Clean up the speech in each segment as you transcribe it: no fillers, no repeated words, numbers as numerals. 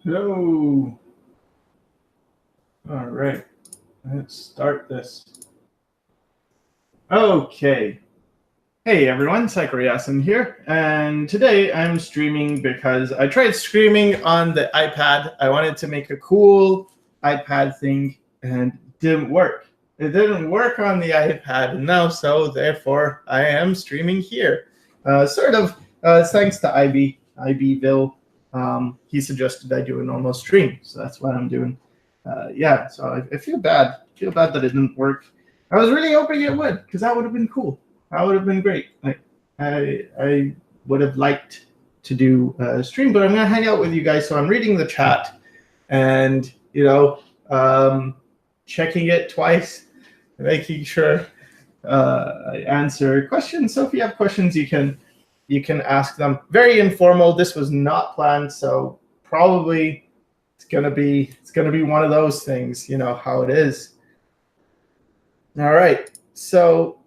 Hello. All right, let's start this. Okay. Hey everyone, Sycra here, and today I'm streaming because I tried streaming on the iPad. I wanted to make a cool iPad thing, and it didn't work. It didn't work on the iPad now, so therefore I am streaming here. Thanks to Ibyville. He suggested I do a normal stream, so that's what I'm doing. So I feel bad. I feel bad that it didn't work. I was really hoping it would, because that would have been cool. That would have been great. Like I would have liked to do a stream, but I'm gonna hang out with you guys. So I'm reading the chat, and checking it twice, making sure I answer questions. So if you have questions, you can ask them. Very informal. This was not planned, so probably it's gonna be one of those things. You know how it is. All right. So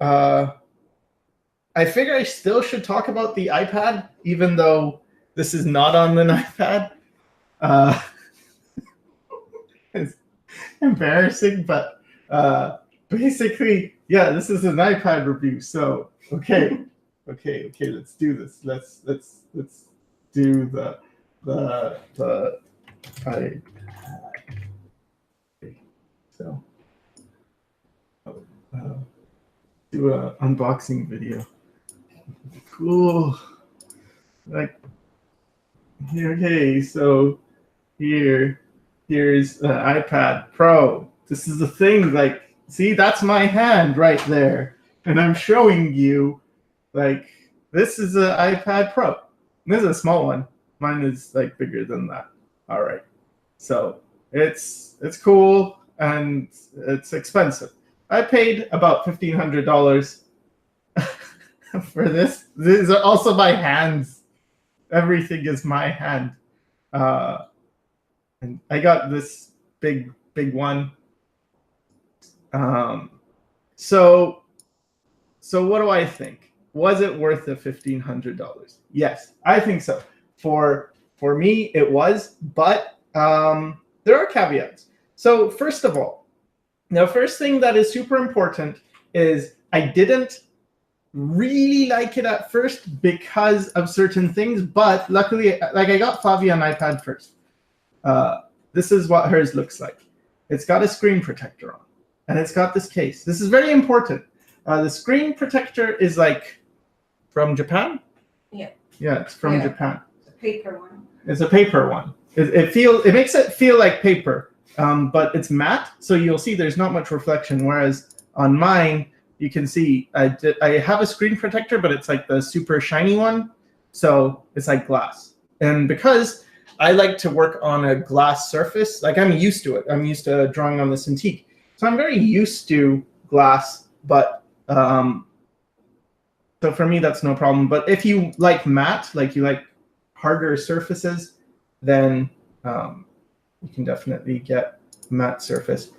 I figure I still should talk about the iPad, even though this is not on an iPad. It's embarrassing, but basically, yeah, this is an iPad review. So okay, let's do this. Let's do the iPad. Okay, so do an unboxing video. Cool. Like, okay, so here's the iPad Pro. This is the thing. Like, see, that's my hand right there, and I'm showing you, like, this is an iPad Pro. This is a small one. Mine is like bigger than that. All right, so it's cool and it's expensive. I paid about $1,500 for this. These are also my hands. Everything is my hand. And I got this big one. So what do I think? Was it worth the $1,500? Yes, I think so. For me, it was, but there are caveats. So first of all, the first thing that is super important is I didn't really like it at first because of certain things, but luckily, like, I got Flavia an iPad first. This is what hers looks like. It's got a screen protector on, and it's got this case. This is very important. The screen protector is like from Japan. Yeah. Yeah, it's from Japan. It's a paper one. It's a paper one. It makes it feel like paper. But it's matte, so you'll see there's not much reflection. Whereas on mine, you can see I have a screen protector, but it's like the super shiny one, so it's like glass. And because I like to work on a glass surface, like, I'm used to it. I'm used to drawing on the Cintiq, so I'm very used to glass. But so for me, that's no problem. But if you like matte, like you like harder surfaces, then you can definitely get matte surface.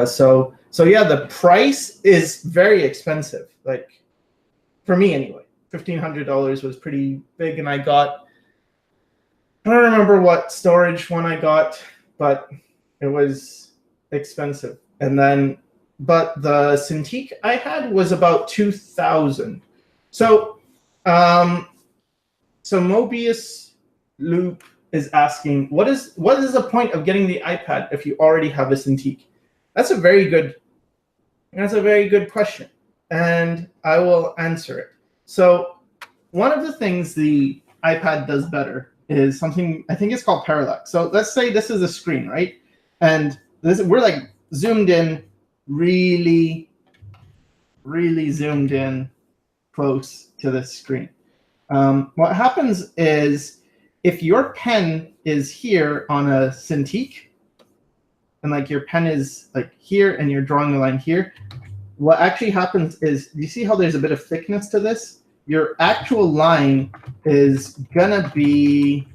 So yeah, the price is very expensive. Like, for me anyway, $1,500 was pretty big, and I don't remember what storage one I got, but it was expensive. And then, but the Cintiq I had was about $2,000. So Mobius Loop is asking, what is the point of getting the iPad if you already have a Cintiq? That's a very good question, and I will answer it. So one of the things the iPad does better is something, I think it's called parallax. So let's say this is a screen, right? And we're like zoomed in, really zoomed in close to this screen. What happens is, if your pen is here on a Cintiq, and like your pen is like here and you're drawing a line here, what actually happens is, you see how there's a bit of thickness to this? Your actual line is gonna be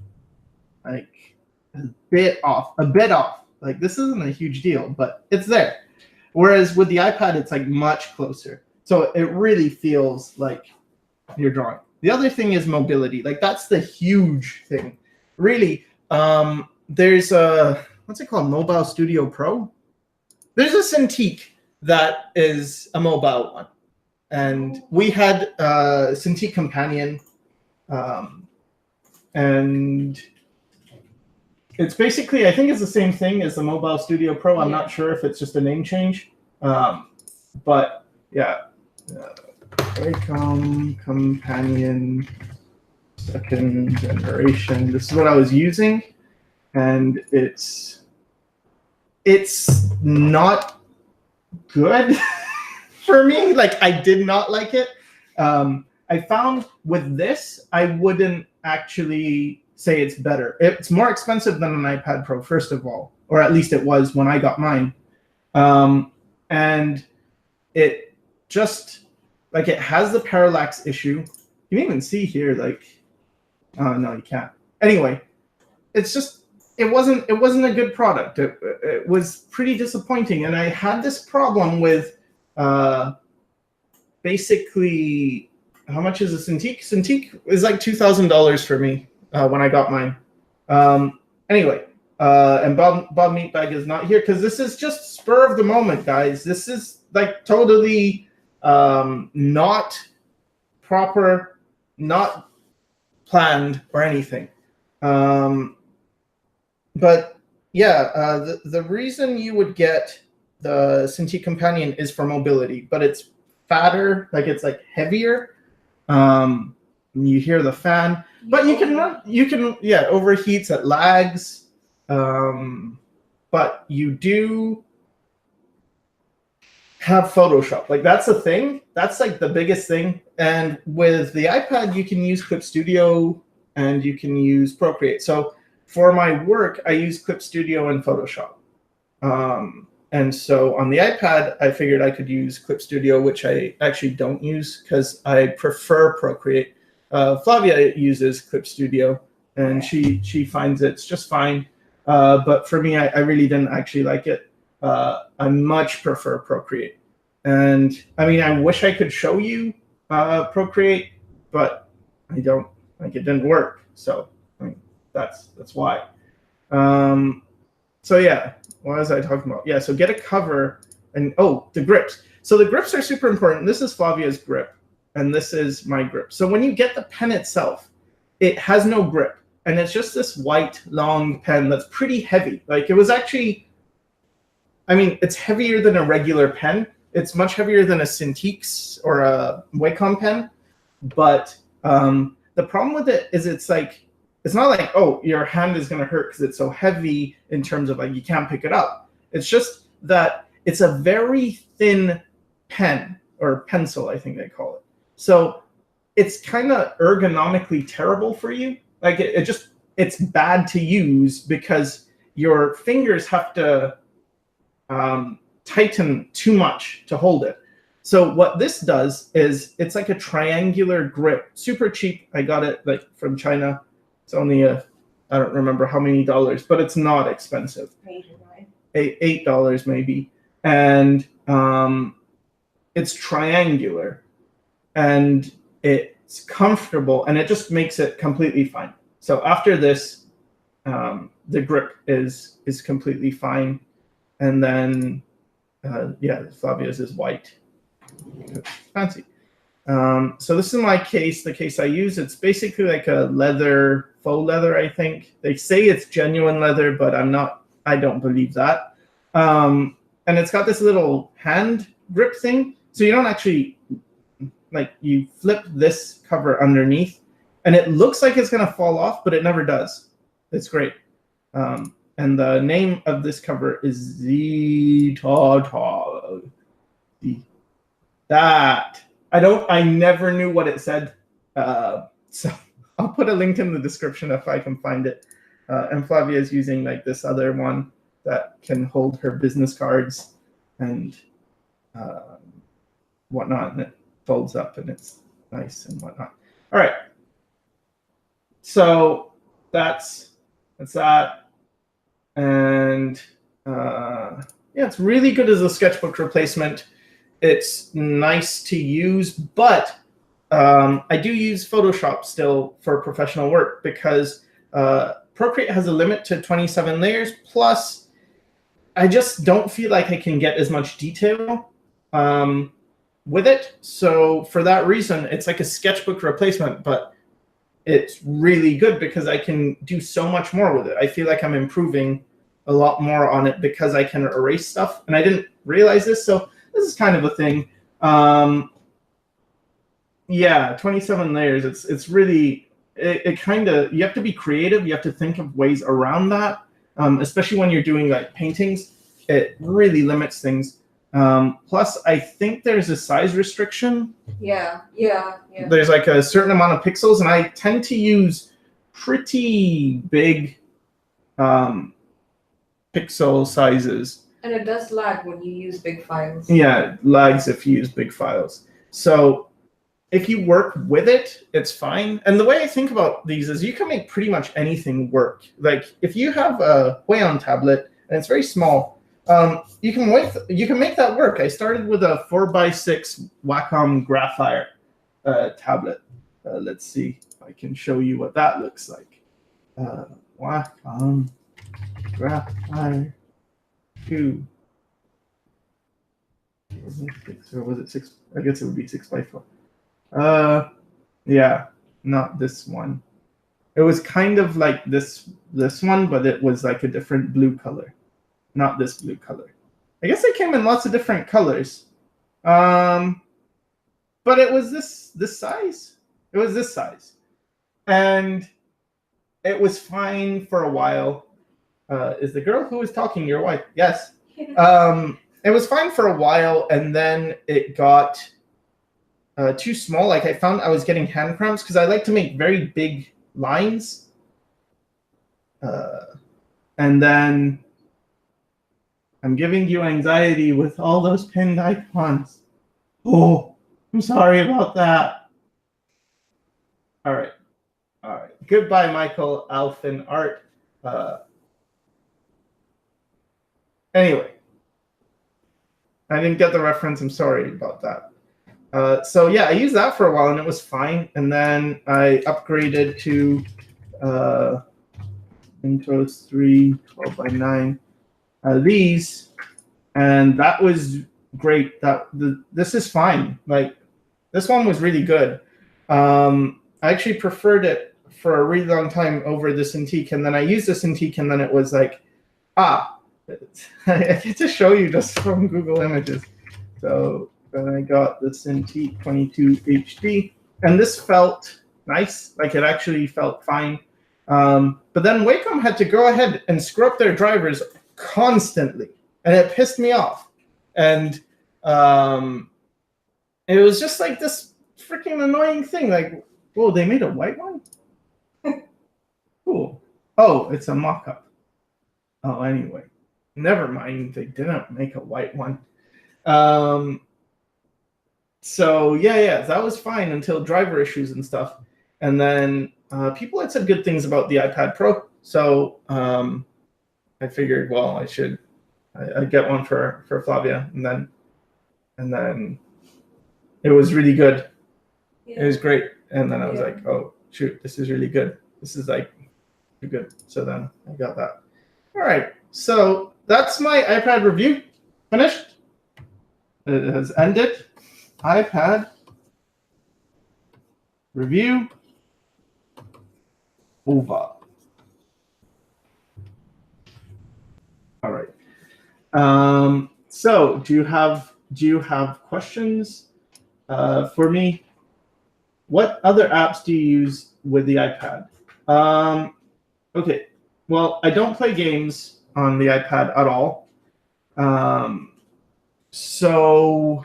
like a bit off. Like, this isn't a huge deal, but it's there. Whereas with the iPad, it's like much closer. So it really feels like you're drawing. The other thing is mobility. Like, that's the huge thing. Really, there's a, what's it called? Mobile Studio Pro. There's a Cintiq that is a mobile one. And we had Cintiq Companion. And it's basically, I think it's the same thing as the Mobile Studio Pro. I'm not sure if it's just a name change. But yeah, Wacom Companion 2nd generation. This is what I was using. And it's not good for me. Like, I did not like it. I found with this, I wouldn't actually say it's better. It's more expensive than an iPad Pro, first of all, or at least it was when I got mine. And it just, like, it has the parallax issue. You can even see here, like, oh no, you can't. Anyway, it's just, it wasn't a good product. It was pretty disappointing. And I had this problem with basically, how much is a Cintiq? Cintiq is like $2,000 for me when I got mine. Anyway, and Bob Meatbag is not here because this is just spur of the moment, guys. This is like totally not proper, not planned or anything. But yeah, the reason you would get the Cintiq Companion is for mobility, but it's fatter, like it's like heavier. You hear the fan, but you can overheats, it lags. But you do have Photoshop. Like, that's the thing. That's like the biggest thing. And with the iPad, you can use Clip Studio and you can use Procreate. So for my work, I use Clip Studio and Photoshop. And so on the iPad, I figured I could use Clip Studio, which I actually don't use because I prefer Procreate. Flavia uses Clip Studio, and she finds it's just fine. But for me, I really didn't actually like it. I much prefer Procreate. And I mean, I wish I could show you Procreate, but I don't. Like, it didn't work. So I mean, that's why. So yeah, what was I talking about? Yeah, so get a cover, and the grips. So the grips are super important. This is Flavia's grip, and this is my grip. So when you get the pen itself, it has no grip, and it's just this white long pen that's pretty heavy. Like, it was actually, I mean, it's heavier than a regular pen. It's much heavier than a Cintiq's or a Wacom pen, but the problem with it is it's not like, oh, your hand is going to hurt because it's so heavy in terms of, like, you can't pick it up. It's just that it's a very thin pen, or pencil, I think they call it. So it's kind of ergonomically terrible for you. Like, it's bad to use because your fingers have to tighten too much to hold it. So what this does is it's like a triangular grip, super cheap. I got it like from China. It's only I don't remember how many dollars, but it's not expensive. $8 maybe. And it's triangular and it's comfortable and it just makes it completely fine. So after this, the grip is completely fine. And then, yeah, Flavia's is white. Fancy. So this is my case, the case I use. It's basically like a leather, faux leather, I think. They say it's genuine leather, but I don't believe that. And it's got this little hand grip thing. So you don't actually, like, you flip this cover underneath and it looks like it's going to fall off, but it never does. It's great. And the name of this cover is that. I never knew what it said. So I'll put a link in the description if I can find it. And Flavia is using like this other one that can hold her business cards and whatnot, and it folds up and it's nice and whatnot. All right. So that's that. And yeah, it's really good as a sketchbook replacement. It's nice to use, but I do use Photoshop still for professional work because Procreate has a limit to 27 layers. Plus, I just don't feel like I can get as much detail with it. So for that reason, it's like a sketchbook replacement, but it's really good because I can do so much more with it. I feel like I'm improving a lot more on it because I can erase stuff, and I didn't realize this. So this is kind of a thing. Yeah, 27 layers. It's really it kind of, you have to be creative. You have to think of ways around that, especially when you're doing like paintings. It really limits things. Plus, I think there's a size restriction. Yeah. There's like a certain amount of pixels, and I tend to use pretty big pixel sizes. And it does lag when you use big files. Yeah, it lags if you use big files. So if you work with it, it's fine. And the way I think about these is you can make pretty much anything work. Like if you have a Huion tablet and it's very small, you can make that work. I started with a 4x6 Wacom Graphite tablet. Let's see if I can show you what that looks like. Wacom Graphite 2. Was it 6 or was it 6? I guess it would be 6x4. Yeah, not this one. It was kind of like this one, but it was like a different blue color. Not this blue color. I guess it came in lots of different colors. But it was this size. It was this size. And it was fine for a while. Is the girl who was talking your wife? Yes. It was fine for a while, and then it got too small. Like I found I was getting hand cramps because I like to make very big lines. And then I'm giving you anxiety with all those pinned icons. Oh, I'm sorry about that. All right. Goodbye, Michael, Alf, and Art. Anyway, I didn't get the reference. I'm sorry about that. So yeah, I used that for a while and it was fine. And then I upgraded to Intuos 3 12x9. These, and that was great. This is fine. Like this one was really good. I actually preferred it for a really long time over the Cintiq, and then I used the Cintiq, and then it was like, I get to show you just from Google Images. So then I got the Cintiq 22 HD, and this felt nice. Like it actually felt fine. But then Wacom had to go ahead and screw up their drivers constantly, and it pissed me off. And it was just like this freaking annoying thing. Like, whoa, they made a white one? Cool. Oh, it's a mock-up. Oh, anyway. Never mind, they didn't make a white one. So yeah, that was fine until driver issues and stuff. And then people had said good things about the iPad Pro. So I figured, well, I'd get one for Flavia, and then it was really good. Yeah. It was great. And then I was like, oh shoot, this is really good. This is like good. So then I got that. All right. So that's my iPad review. Finished. It has ended. iPad review over. All right. So do you have questions for me? What other apps do you use with the iPad? Okay. Well, I don't play games on the iPad at all. So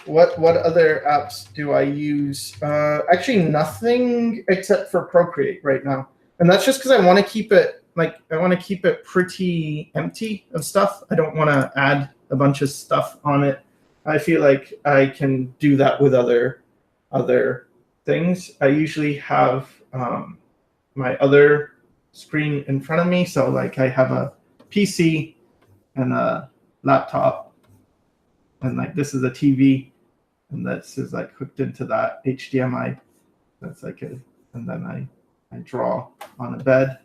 what other apps do I use? Actually, nothing except for Procreate right now, and that's just because I want to keep it pretty empty of stuff. I don't want to add a bunch of stuff on it. I feel like I can do that with other things. I usually have my other screen in front of me, so like I have a PC and a laptop, and like this is a TV, and this is like hooked into that HDMI. That's like and then I draw on a bed,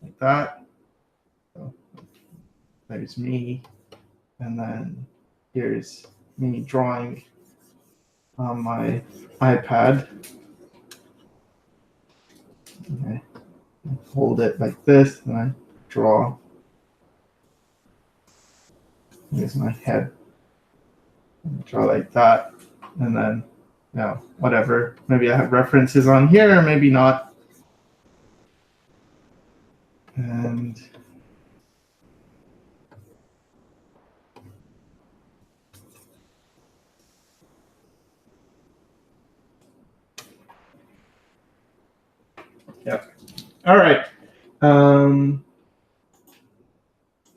like that. So there's me, and then here's me drawing on my iPad. Okay. Hold it like this, and I draw. Here's my head. Draw like that, and then, whatever. Maybe I have references on here, or maybe not. And yeah. All right.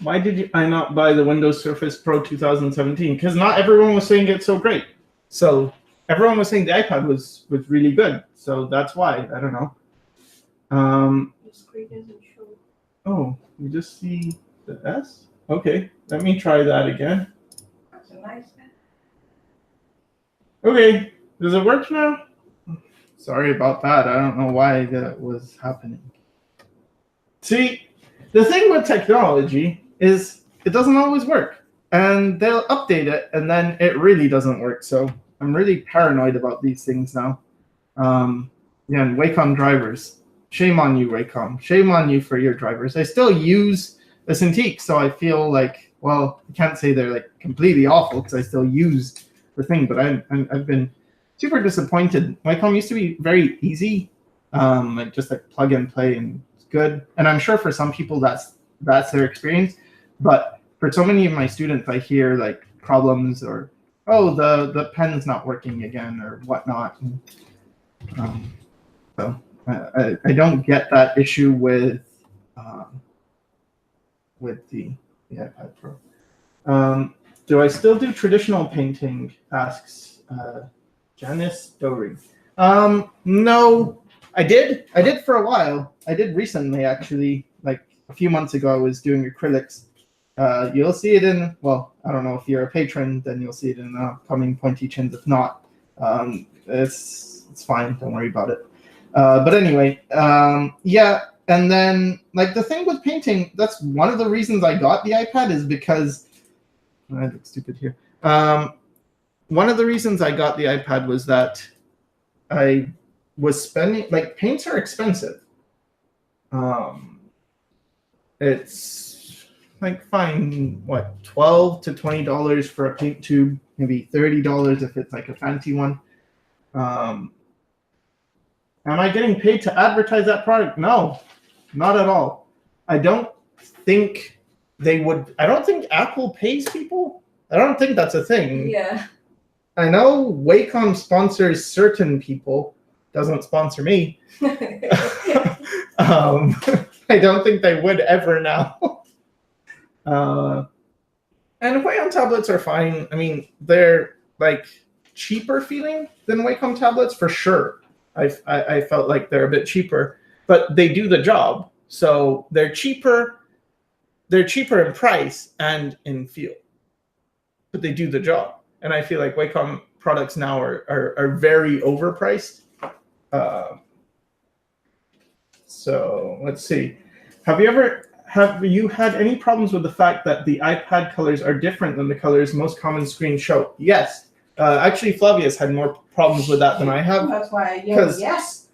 Why did I not buy the Windows Surface Pro 2017? Because not everyone was saying it's so great. So everyone was saying the iPad was really good. So that's why. I don't know. The screen doesn't show. Oh, you just see the S? Okay, let me try that again. That's a nice one. Okay, does it work now? Sorry about that. I don't know why that was happening. See, the thing with technology is it doesn't always work. And they'll update it, and then it really doesn't work. So I'm really paranoid about these things now. And Wacom drivers. Shame on you, Wacom. Shame on you for your drivers. I still use a Cintiq, so I feel like, well, I can't say they're like completely awful because I still use the thing, but I've been super disappointed. Wacom used to be very easy, just like plug and play, and it's good. And I'm sure for some people that's their experience, but for so many of my students, I hear like problems or, oh, the pen's not working again or whatnot. And, so I don't get that issue with the iPad Pro. Do I still do traditional painting? Asks Janice Dory. No, I did for a while. I did recently, actually, like a few months ago. I was doing acrylics. You'll see it in, well, I don't know if you're a patron, then you'll see it in upcoming Pointy Chins. If not, it's fine. Don't worry about it. But anyway, yeah. And then, like, the thing with painting, that's one of the reasons I got the iPad is because I look stupid here. One of the reasons I got the iPad was that I was spending, like, paints are expensive. It's like fine, what, $12 to $20 for a paint tube, maybe $30 if it's like a fancy one. Am I getting paid to advertise that product? No, not at all. I don't think they would. I don't think Apple pays people. I don't think that's a thing. Yeah. I know Wacom sponsors certain people, doesn't sponsor me. I don't think they would ever now. And Wacom tablets are fine. I mean, they're like cheaper feeling than Wacom tablets for sure. I felt like they're a bit cheaper, but they do the job. So they're cheaper. They're cheaper in price and in feel, but they do the job. And I feel like Wacom products now are very overpriced. So let's see. Have you had any problems with the fact that the iPad colors are different than the colors most common screens show? Yes. Actually, Flavia's had more problems with that than I have. That's why I yelled yes.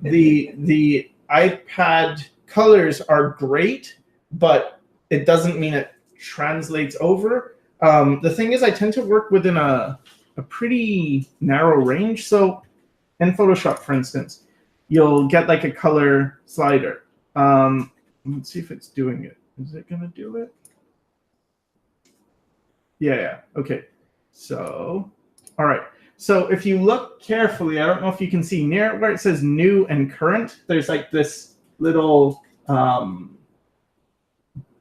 the iPad colors are great, but it doesn't mean it translates over. The thing is, I tend to work within a pretty narrow range. So in Photoshop, for instance, you'll get like a color slider. Let's see if it's doing it. Is it going to do it? Yeah. Okay. So, all right. So if you look carefully, I don't know if you can see near where it says new and current, there's like this little,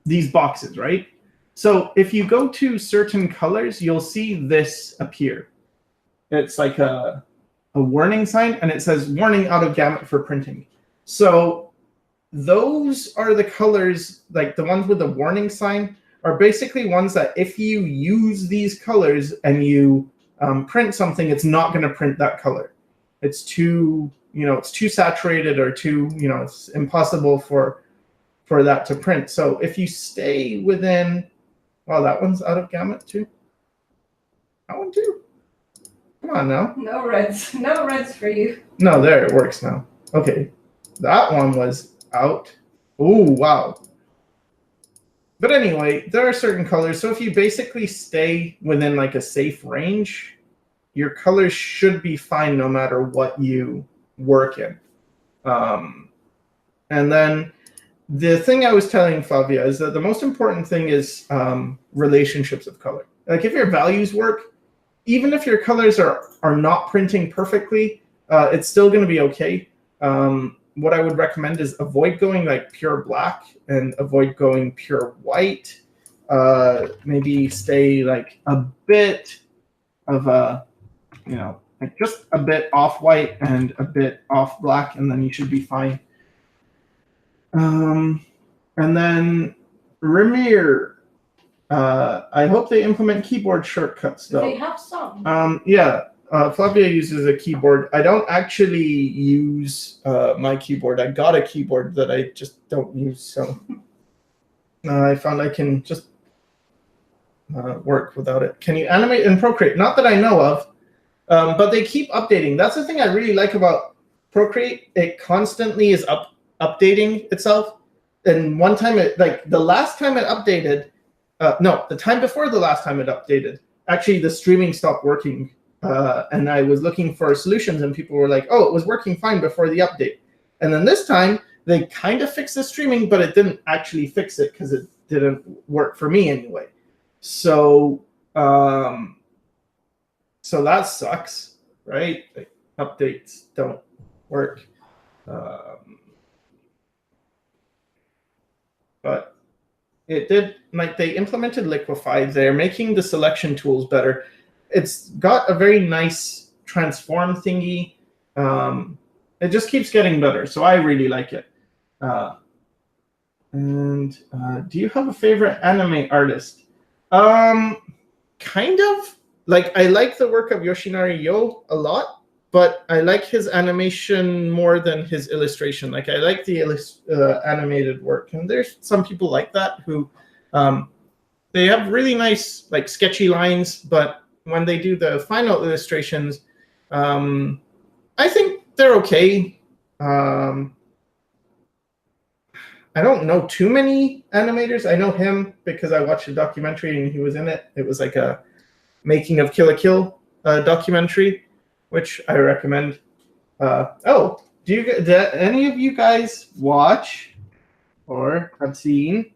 these boxes, right? So if you go to certain colors, you'll see this appear. It's like a warning sign, and it says warning out of gamut for printing. So those are the colors, like the ones with the warning sign are basically ones that if you use these colors and you print something, it's not going to print that color. It's too, it's too saturated or too, it's impossible for for that to print. So if you stay within, well, that one's out of gamut too. That one too. Come on now. No reds. No reds for you. No, there, it works now. Okay. That one was out. Oh, wow. But anyway, there are certain colors. So if you basically stay within like a safe range, your colors should be fine no matter what you work in. And then the thing I was telling Flavia is that the most important thing is relationships of color. Like if your values work, even if your colors are not printing perfectly, it's still going to be okay. What I would recommend is avoid going like pure black and avoid going pure white. Maybe stay like a bit of a, like just a bit off white and a bit off black, and then you should be fine. And then Ramir, I hope they implement keyboard shortcuts though. They have some. Yeah. Flavia uses a keyboard. I don't actually use my keyboard. I got a keyboard that I just don't use, so I found I can just work without it. Can you animate in Procreate? Not that I know of, but they keep updating. That's the thing I really like about Procreate. It constantly is updating itself. And one time, the last time it updated, the time before the last time it updated, actually the streaming stopped working. And I was looking for solutions, and people were like, oh, it was working fine before the update. And then this time, they kind of fixed the streaming, but it didn't actually fix it because it didn't work for me anyway. So, so that sucks, right? Like, updates don't work. But it did, like they implemented Liquify. They're making the selection tools better. It's got a very nice transform thingy. It just keeps getting better, so I really like it. And do you have a favorite anime artist? Kind of. Like, I like the work of Yoshinari Yo a lot, but I like his animation more than his illustration. Like, I like the animated work, and there's some people like that who they have really nice, like, sketchy lines, but when they do the final illustrations, I think they're okay. I don't know too many animators. I know him because I watched a documentary and he was in it. It was like a making of Kill la Kill documentary, which I recommend. Did any of you guys watch or have seen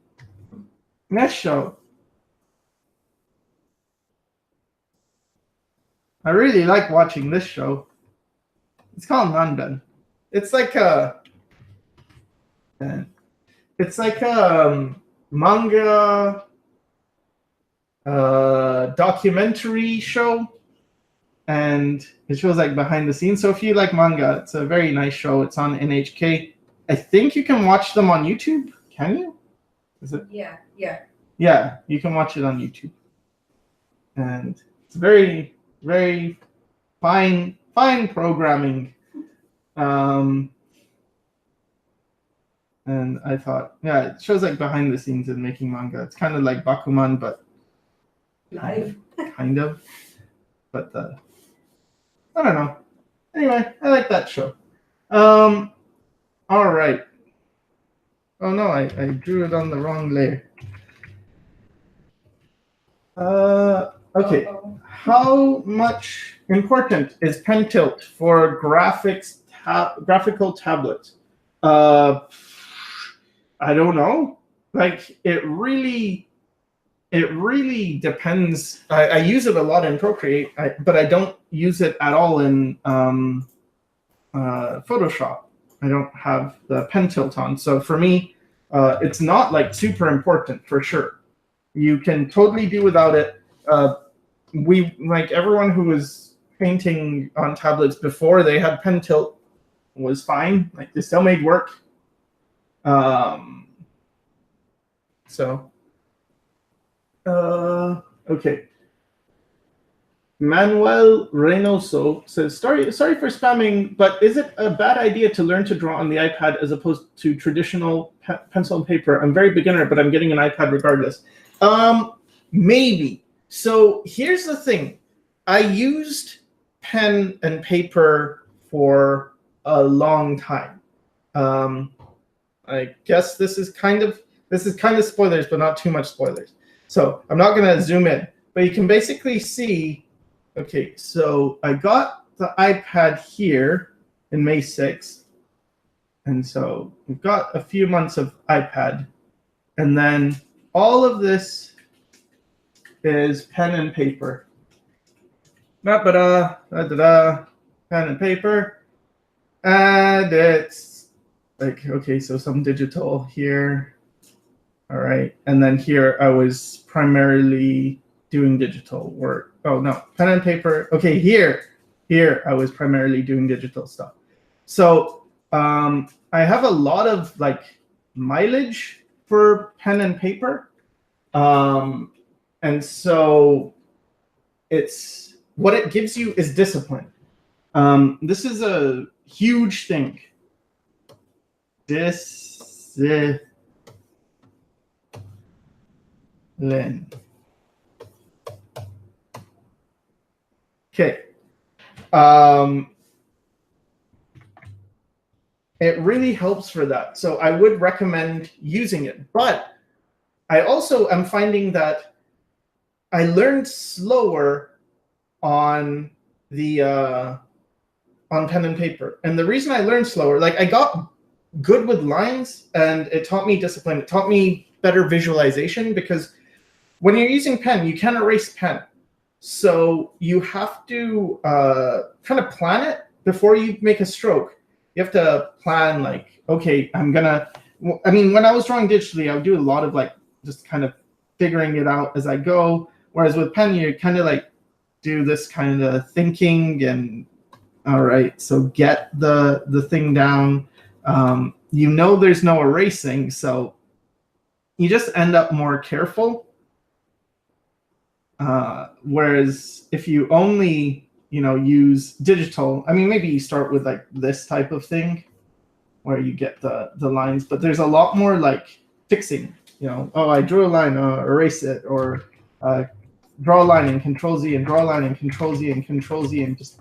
this show? I really like watching this show. It's called Nanban. It's like a manga documentary show, and it shows like behind the scenes. So if you like manga, it's a very nice show. It's on NHK. I think you can watch them on YouTube. Can you? Is it? Yeah. Yeah, you can watch it on YouTube, and it's very, very fine programming. And I thought, yeah, it shows like behind the scenes in making manga. It's kind of like Bakuman, but Live. kind of. But I don't know. Anyway, I like that show. All right. Oh no, I drew it on the wrong layer. Okay. How much important is pen tilt for graphical tablets? I don't know. Like, it really depends. I use it a lot in Procreate, but I don't use it at all in Photoshop. I don't have the pen tilt on. So for me, it's not like super important for sure. You can totally do without it. We, like, everyone who was painting on tablets before they had pen tilt was fine. Like, they still made work. Okay. Manuel Reynoso says, sorry for spamming, but is it a bad idea to learn to draw on the iPad as opposed to traditional pencil and paper? I'm very beginner, but I'm getting an iPad regardless. Maybe. So here's the thing. I used pen and paper for a long time. I guess this is kind of spoilers, but not too much spoilers. So I'm not going to zoom in, but you can basically see. Okay, so I got the iPad here in May 6th, and so we've got a few months of iPad, and then all of this is pen and paper. Pen and paper, and it's like, okay, so some digital here. All right, and then here I was primarily doing digital work. Oh no, pen and paper. Okay, here I was primarily doing digital stuff. So I have a lot of like mileage for pen and paper, and so it's what it gives you is discipline. This is a huge thing. Discipline. Okay. It really helps for that. So I would recommend using it. But I also am finding that I learned slower on the on pen and paper. And the reason I learned slower, like I got good with lines and it taught me discipline. It taught me better visualization because when you're using pen, you can't erase pen. So you have to kind of plan it before you make a stroke. You have to plan like, okay, when I was drawing digitally, I would do a lot of like just kind of figuring it out as I go. Whereas with pen, you kind of like do this kind of thinking and, all right, so get the thing down. There's no erasing, so you just end up more careful. Whereas if you only, use digital, maybe you start with like this type of thing where you get the lines, but there's a lot more like fixing, oh, I drew a line, erase it, or draw a line and Control Z and draw a line and Control Z and Control Z and just,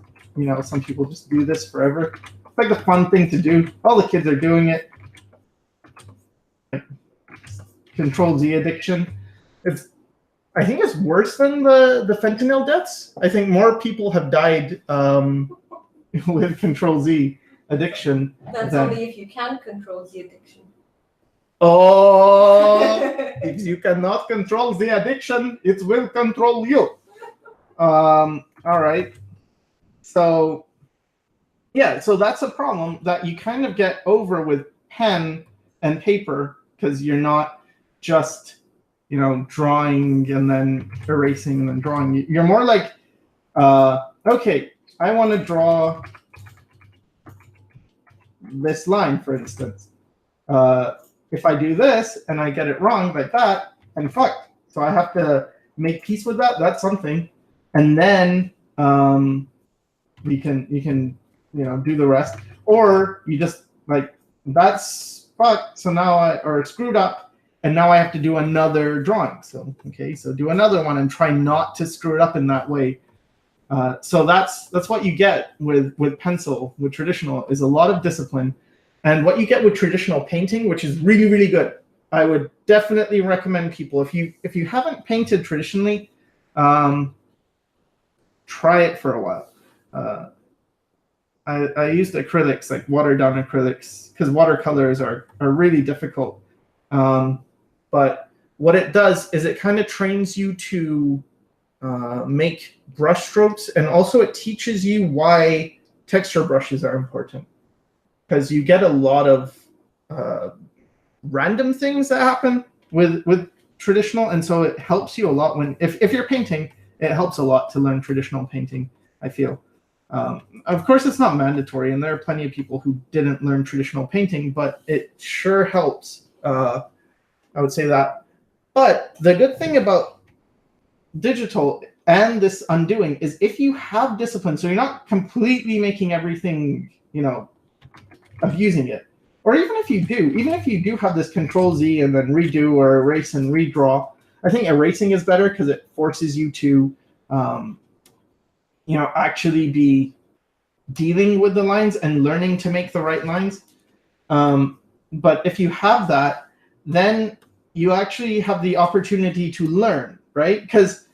some people just do this forever. It's like a fun thing to do. All the kids are doing it. Control Z addiction. I think it's worse than the fentanyl deaths. I think more people have died with Control Z addiction. That's only if you can control the addiction. Oh, if you cannot control the addiction, it will control you. All right. So, yeah, so that's a problem that you kind of get over with pen and paper because you're not just drawing and then erasing and then drawing. You're more like, okay, I want to draw this line, for instance. If I do this and I get it wrong like that, I'm fucked. So I have to make peace with that. That's something. And then you can do the rest. Or you just like, that's fucked. So now or screwed up. And now I have to do another drawing. So, okay, so do another one and try not to screw it up in that way. So that's what you get with pencil, with traditional, is a lot of discipline. And what you get with traditional painting, which is really, really good. I would definitely recommend people, if you haven't painted traditionally, try it for a while. I used acrylics, like watered down acrylics, because watercolors are really difficult. But what it does is it kind of trains you to make brush strokes, and also it teaches you why texture brushes are important, because you get a lot of random things that happen with traditional, and so it helps you a lot when if you're painting. It helps a lot to learn traditional painting, I feel. Of course, it's not mandatory, and there are plenty of people who didn't learn traditional painting, but it sure helps. I would say that. But the good thing about digital, and this undoing is if you have discipline, so you're not completely making everything, abusing it. Or even if you do have this Control Z and then redo or erase and redraw, I think erasing is better because it forces you to, actually be dealing with the lines and learning to make the right lines. But if you have that, then you actually have the opportunity to learn, right? Because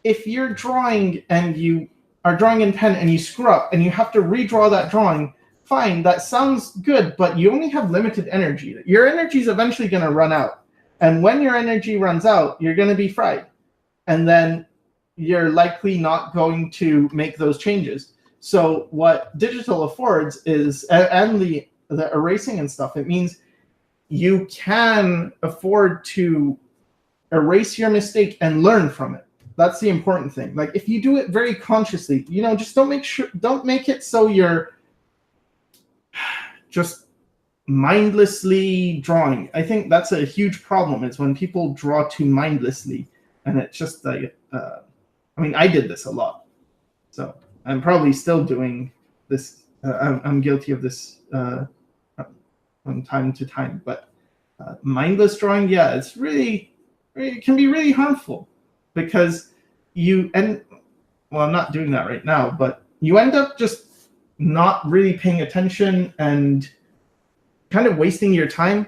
if you're drawing and you are drawing in pen and you screw up and you have to redraw that drawing, fine, that sounds good, but you only have limited energy. Your energy is eventually going to run out. And when your energy runs out, you're going to be fried. And then you're likely not going to make those changes. So what digital affords is, and the erasing and stuff, it means you can afford to erase your mistake and learn from it. That's the important thing. Like if you do it very consciously, just don't make it so you're just mindlessly drawing. I think that's a huge problem, is when people draw too mindlessly, and it's just like, I did this a lot, so I'm probably still doing this. I'm guilty of this from time to time, but mindless drawing, yeah, it can be really harmful, because I'm not doing that right now, but you end up just not really paying attention and kind of wasting your time.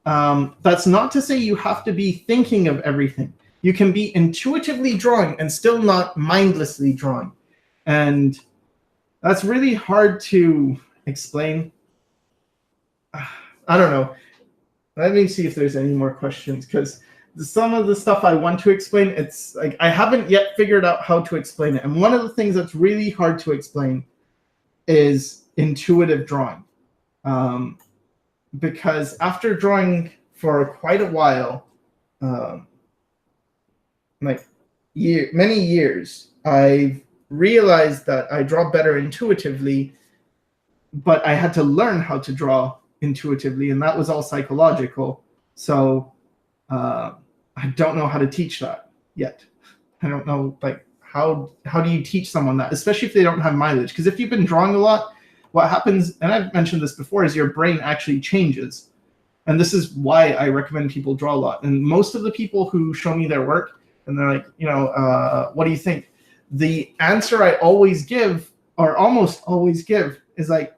That's not to say you have to be thinking of everything. You can be intuitively drawing and still not mindlessly drawing. And that's really hard to explain. I don't know. Let me see if there's any more questions, because some of the stuff I want to explain, it's like I haven't yet figured out how to explain it. And one of the things that's really hard to explain is intuitive drawing. Because after drawing for quite a while, many years, I've realized that I draw better intuitively, but I had to learn how to draw intuitively, and that was all psychological. So I don't know how to teach that yet. I don't know, how do you teach someone that, especially if they don't have mileage? Because if you've been drawing a lot, what happens, and I've mentioned this before, is your brain actually changes. And this is why I recommend people draw a lot. And most of the people who show me their work, and they're like, what do you think? The answer I always give, or almost always give, is like,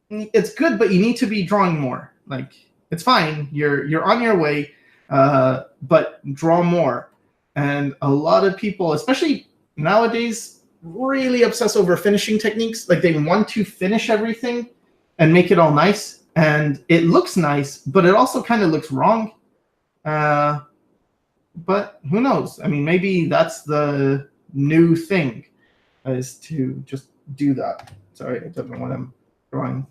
it's good, but you need to be drawing more. Like, it's fine, you're on your way, but draw more. And a lot of people, especially nowadays, really obsess over finishing techniques. Like, they want to finish everything and make it all nice, and it looks nice, but it also kind of looks wrong. But who knows? Maybe that's the new thing, is to just do that. Sorry, I don't know what I'm drawing.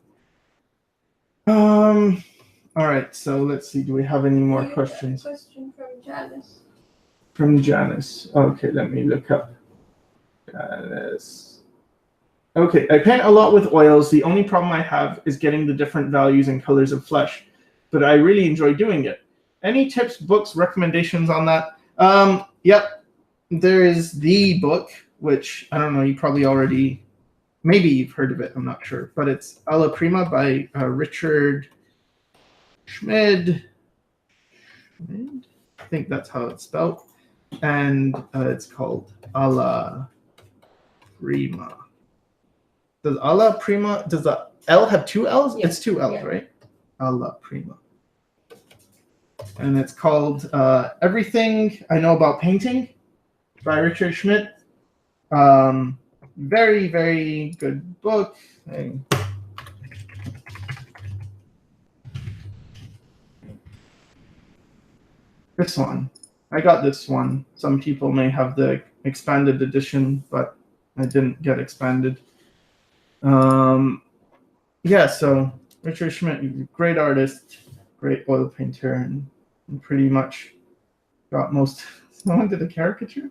All right, so let's see. Do we have any more questions? A question from Janice. From Janice. Okay, let me look up Janice. Okay, I paint a lot with oils. The only problem I have is getting the different values and colors of flesh, but I really enjoy doing it. Any tips, books, recommendations on that? Yep, there is the book, which I don't know, you probably already, maybe you've heard of it, I'm not sure, but it's Alla Prima by Richard Schmid. I think that's how it's spelled. And it's called Alla Prima. Does the L have two L's? Yeah. It's two L's, yeah. Right? Alla Prima. And it's called Everything I Know About Painting by Richard Schmid. Very, very good book. This one. I got this one. Some people may have the expanded edition, but I didn't get expanded. Yeah, so Richard Schmid, great artist, great oil painter, and pretty much got most. Someone did a caricature?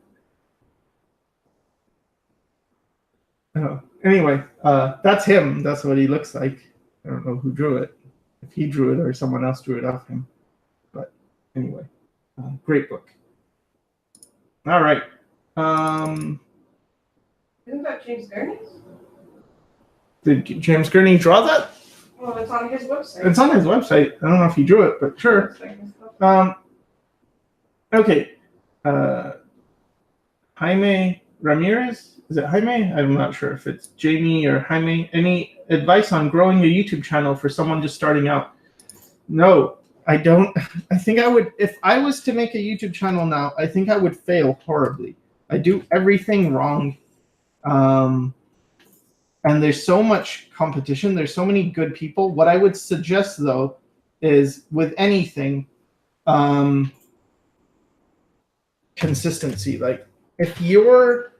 Oh, anyway, that's him. That's what he looks like. I don't know who drew it. If he drew it or someone else drew it of him. But anyway, great book. All right. Isn't that James Gurney's? Did James Gurney draw that? Well, it's on his website. It's on his website. I don't know if he drew it, but sure. Okay. Jaime Ramirez? Is it Jaime? I'm not sure if it's Jamie or Jaime. Any advice on growing a YouTube channel for someone just starting out? No, I don't. I think I would, if I was to make a YouTube channel now, I think I would fail horribly. I do everything wrong. And there's so much competition. There's so many good people. What I would suggest, though, is with anything, consistency. Like, if you're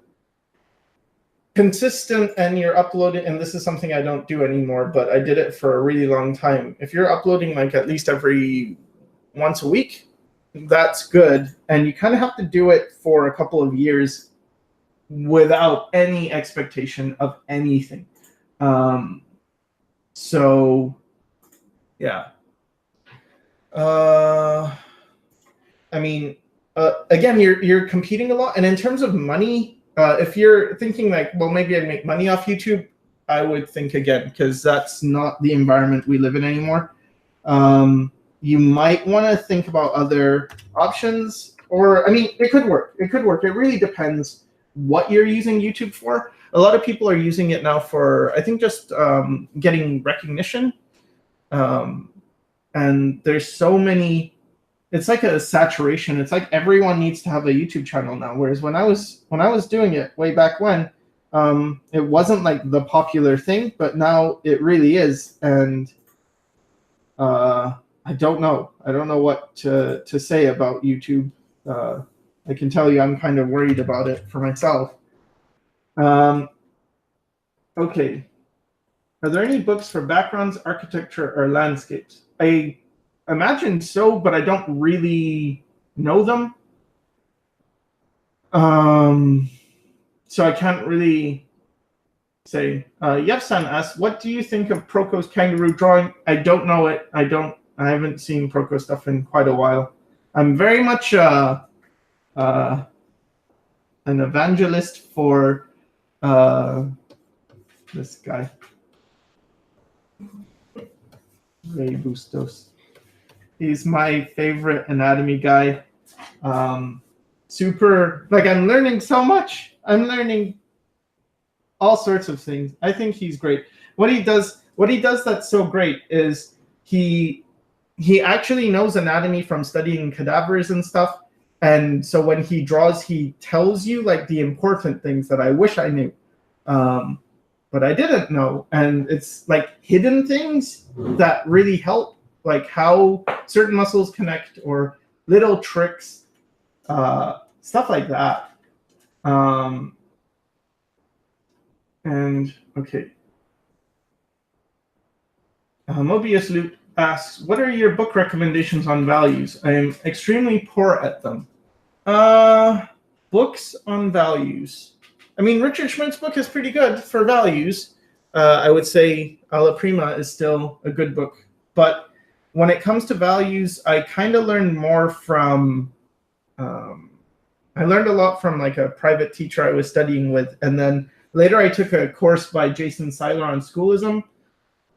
consistent and you're uploading, and this is something I don't do anymore, but I did it for a really long time. If you're uploading like at least every once a week, that's good. And you kind of have to do it for a couple of years without any expectation of anything. So yeah. I mean, again, you're competing a lot, and in terms of money, if you're thinking like, well, maybe I'd make money off YouTube, I would think again, because that's not the environment we live in anymore. You might want to think about other options, or I mean, it could work. It could work. It really depends what you're using YouTube for. A lot of people are using it now for, I think, just getting recognition. And there's so many. It's like a saturation. It's like everyone needs to have a YouTube channel now. Whereas when I was doing it way back when, it wasn't like the popular thing, but now it really is. And I don't know. I don't know what to say about YouTube. I can tell you I'm kind of worried about it for myself. Okay. Are there any books for backgrounds, architecture, or landscapes? I imagine so, but I don't really know them. So I can't really say. Yevsan asks, what do you think of Proko's kangaroo drawing? I don't know it. I haven't seen Proko stuff in quite a while. I'm very much an evangelist for this guy, Ray Bustos. He's my favorite anatomy guy. Super, like, I'm learning so much. I'm learning all sorts of things. I think he's great. What he does that's so great is he actually knows anatomy from studying cadavers and stuff. And so when he draws, he tells you like the important things that I wish I knew, but I didn't know. And it's like hidden things that really help, like how certain muscles connect or little tricks, stuff like that. And okay. Mobius Loop asks, what are your book recommendations on values? I am extremely poor at them. Books on values. I mean, Richard Schmidt's book is pretty good for values. I would say Alla Prima is still a good book. But when it comes to values, I kind of learned more from, I learned a lot from like a private teacher I was studying with. And then later I took a course by Jason Seiler on schoolism.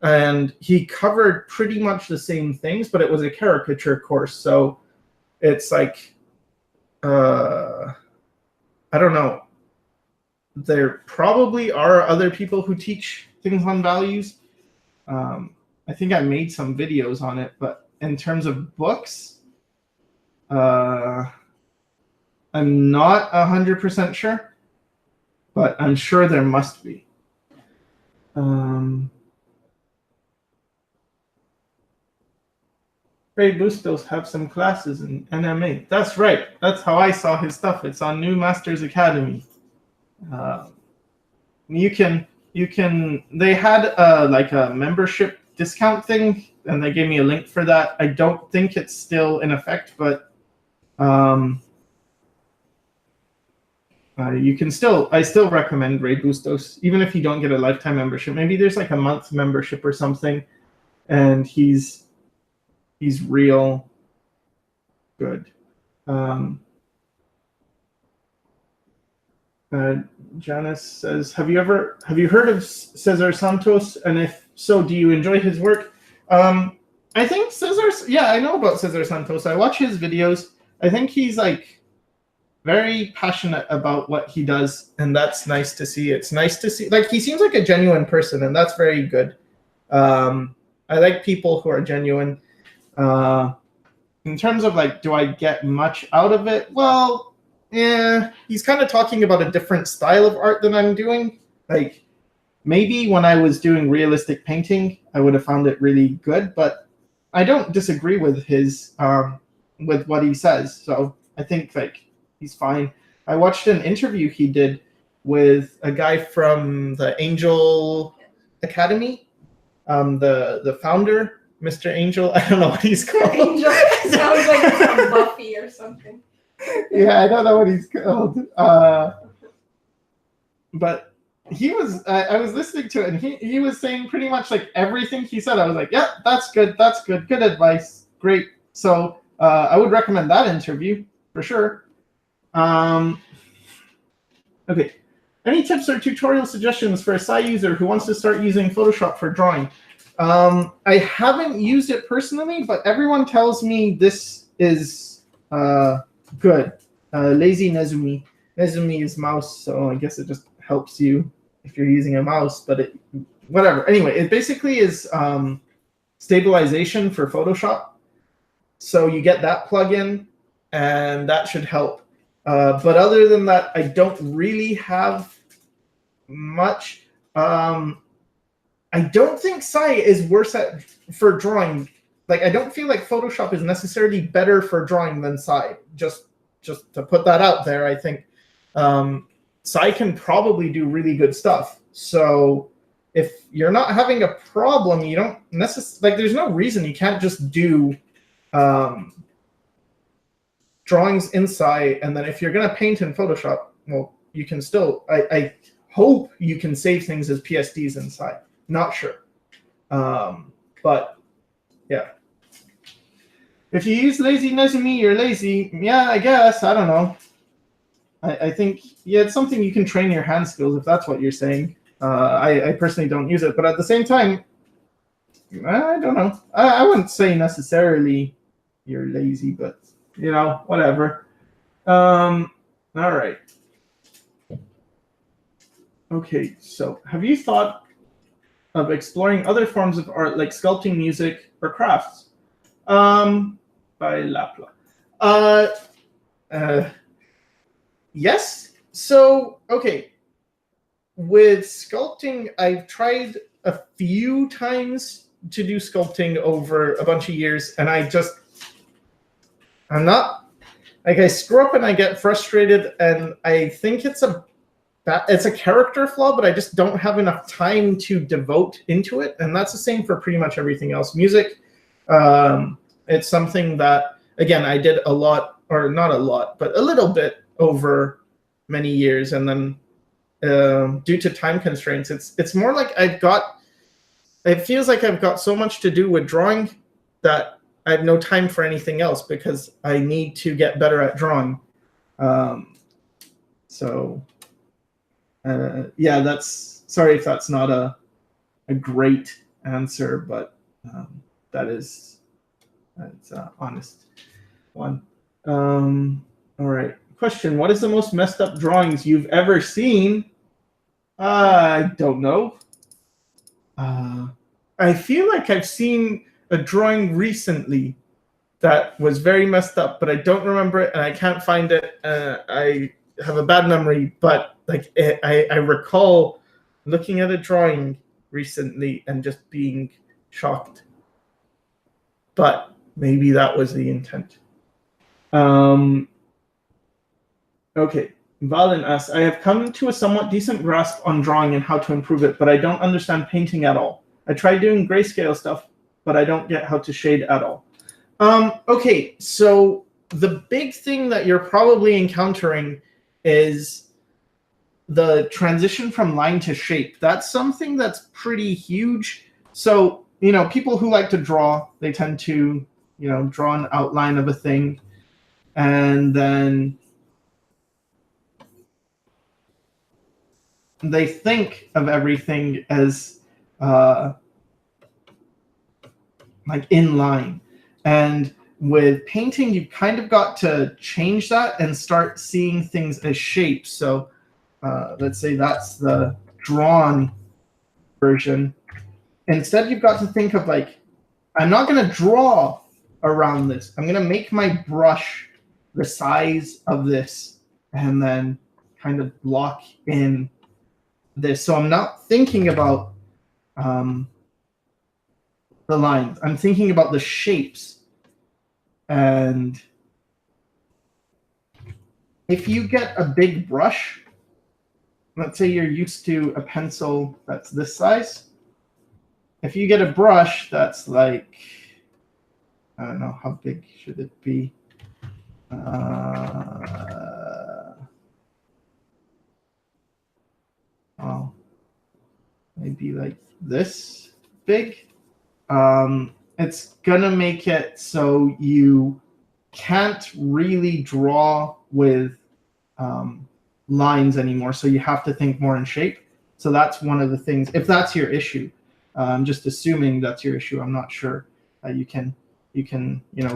And he covered pretty much the same things, but it was a caricature course. So it's like, I don't know. There probably are other people who teach things on values. I think I made some videos on it, but in terms of books, I'm not 100% sure, but I'm sure there must be. Ray Bustos have some classes in NMA. That's right. That's how I saw his stuff. It's on New Masters Academy. You can. They had like a membership discount thing, and they gave me a link for that. I don't think it's still in effect, but you can still. I still recommend Ray Bustos, even if you don't get a lifetime membership. Maybe there's like a month membership or something, and he's real good. Janice says, have you heard of Cesar Santos? And if so, do you enjoy his work? I think I know about Cesar Santos. I watch his videos. I think he's like very passionate about what he does, and that's nice to see. It's nice to see, like, he seems like a genuine person, and that's very good. I like people who are genuine. In terms of like, do I get much out of it? Well, yeah, he's kind of talking about a different style of art than I'm doing. Like, maybe when I was doing realistic painting, I would have found it really good, but I don't disagree with his with what he says. So I think like he's fine. I watched an interview he did with a guy from the Angel Academy, the founder, Mr. Angel. I don't know what he's called. Angel sounds like some Buffy or something. Yeah, I don't know what he's called. But he was, I was listening to it, and he was saying pretty much like everything he said. I was like, yeah, that's good, good advice, great. So I would recommend that interview for sure. Okay, any tips or tutorial suggestions for a Psy user who wants to start using Photoshop for drawing? I haven't used it personally, but everyone tells me this is good. Lazy Nezumi. Nezumi is mouse, so I guess it just helps you if you're using a mouse, but whatever. Anyway, it basically is stabilization for Photoshop. So you get that plugin, and that should help. But other than that, I don't really have much. I don't think Psy is worse for drawing. Like, I don't feel like Photoshop is necessarily better for drawing than Psy. Just to put that out there, I think Psy can probably do really good stuff. So if you're not having a problem, you don't necessarily, like, there's no reason you can't just do drawings in Psy, and then if you're going to paint in Photoshop, well, you can still, I hope you can save things as PSDs in Psy. Not sure. But yeah. If you use Lazy Nezumi, you're lazy. Yeah, I guess. I don't know. I think, yeah, it's something you can train your hand skills, if that's what you're saying. I personally don't use it, but at the same time, I don't know. I wouldn't say necessarily you're lazy, but, you know, whatever. All right. Okay, so have you thought of exploring other forms of art like sculpting, music, or crafts? By Lapla. Yes. So, okay. With sculpting, I've tried a few times to do sculpting over a bunch of years, and I'm not, like, I screw up and I get frustrated, and I think it's a character flaw, but I just don't have enough time to devote into it, and that's the same for pretty much everything else. Music, it's something that, again, I did a lot, or not a lot, but a little bit over many years, and then due to time constraints, it's more like it feels like I've got so much to do with drawing that I have no time for anything else because I need to get better at drawing. Yeah, that's, sorry if that's not a great answer, but that's an honest one. All right. Question: what is the most messed up drawings you've ever seen? I don't know. I feel like I've seen a drawing recently that was very messed up, but I don't remember it and I can't find it. I have a bad memory, but like I recall looking at a drawing recently and just being shocked. But maybe that was the intent. Okay, Valen asks, I have come to a somewhat decent grasp on drawing and how to improve it, but I don't understand painting at all. I tried doing grayscale stuff, but I don't get how to shade at all. Okay, so the big thing that you're probably encountering is the transition from line to shape. That's something that's pretty huge. So, you know, people who like to draw, they tend to, you know, draw an outline of a thing, and then they think of everything as like in line. And with painting, you've kind of got to change that and start seeing things as shapes. So let's say that's the drawn version. Instead, you've got to think of like, I'm not going to draw around this. I'm going to make my brush the size of this and then kind of block in this. So I'm not thinking about the lines. I'm thinking about the shapes. And if you get a big brush, let's say you're used to a pencil that's this size. If you get a brush that's like, I don't know, how big should it be? Oh, maybe like this big. It's gonna make it so you can't really draw with lines anymore. So you have to think more in shape. So that's one of the things. If that's your issue, I'm just assuming that's your issue. I'm not sure. You can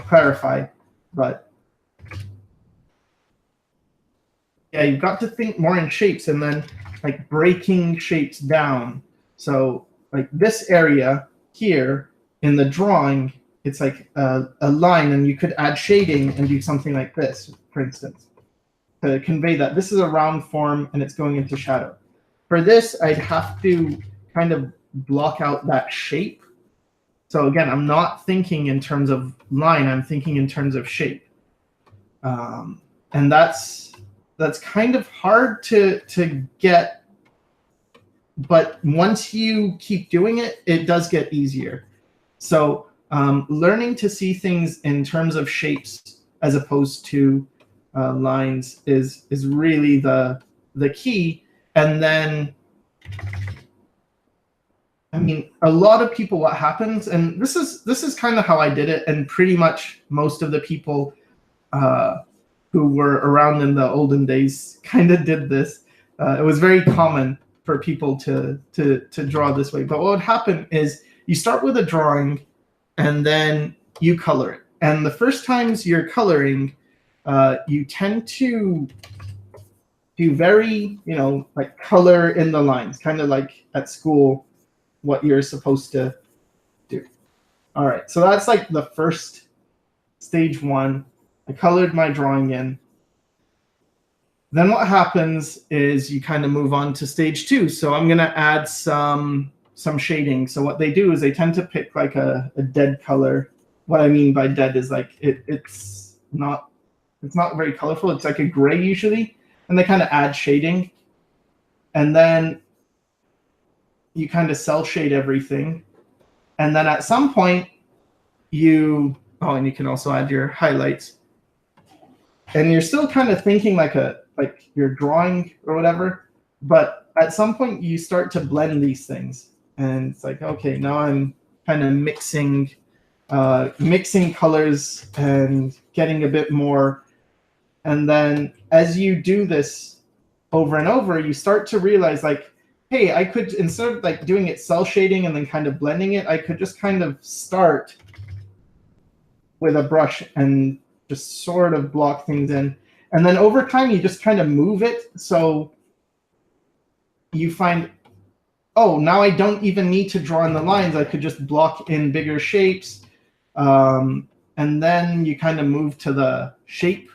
clarify, but yeah, you've got to think more in shapes and then like breaking shapes down. So like this area here in the drawing, it's like a line, and you could add shading and do something like this, for instance, to convey that this is a round form and it's going into shadow. For this, I'd have to kind of block out that shape. So again, I'm not thinking in terms of line, I'm thinking in terms of shape. And that's kind of hard to get, but once you keep doing it, it does get easier. So learning to see things in terms of shapes as opposed to lines is really the key. And then, I mean, a lot of people, what happens, and this is kind of how I did it, and pretty much most of the people who were around in the olden days kind of did this. It was very common for people to draw this way. But what would happen is you start with a drawing, and then you color it. And the first times you're coloring, you tend to do very, like color in the lines, kind of like at school, what you're supposed to do. All right, so that's like the first stage one. I colored my drawing in. Then what happens is you kind of move on to stage two. So I'm going to add some shading. So what they do is they tend to pick like a dead color. What I mean by dead is like it's not very colorful. It's like a gray usually, and they kind of add shading. And then you kind of cell shade everything. And then at some point and you can also add your highlights. And you're still kind of thinking like you're drawing or whatever, but at some point you start to blend these things. And it's like, okay, now I'm kind of mixing colors and getting a bit more. And then as you do this over and over, you start to realize like, hey, I could, instead of like doing it cell shading and then kind of blending it, I could just kind of start with a brush and just sort of block things in. And then over time, you just kind of move it. So you find, oh, now I don't even need to draw in the lines. I could just block in bigger shapes. And then you kind of move to the shape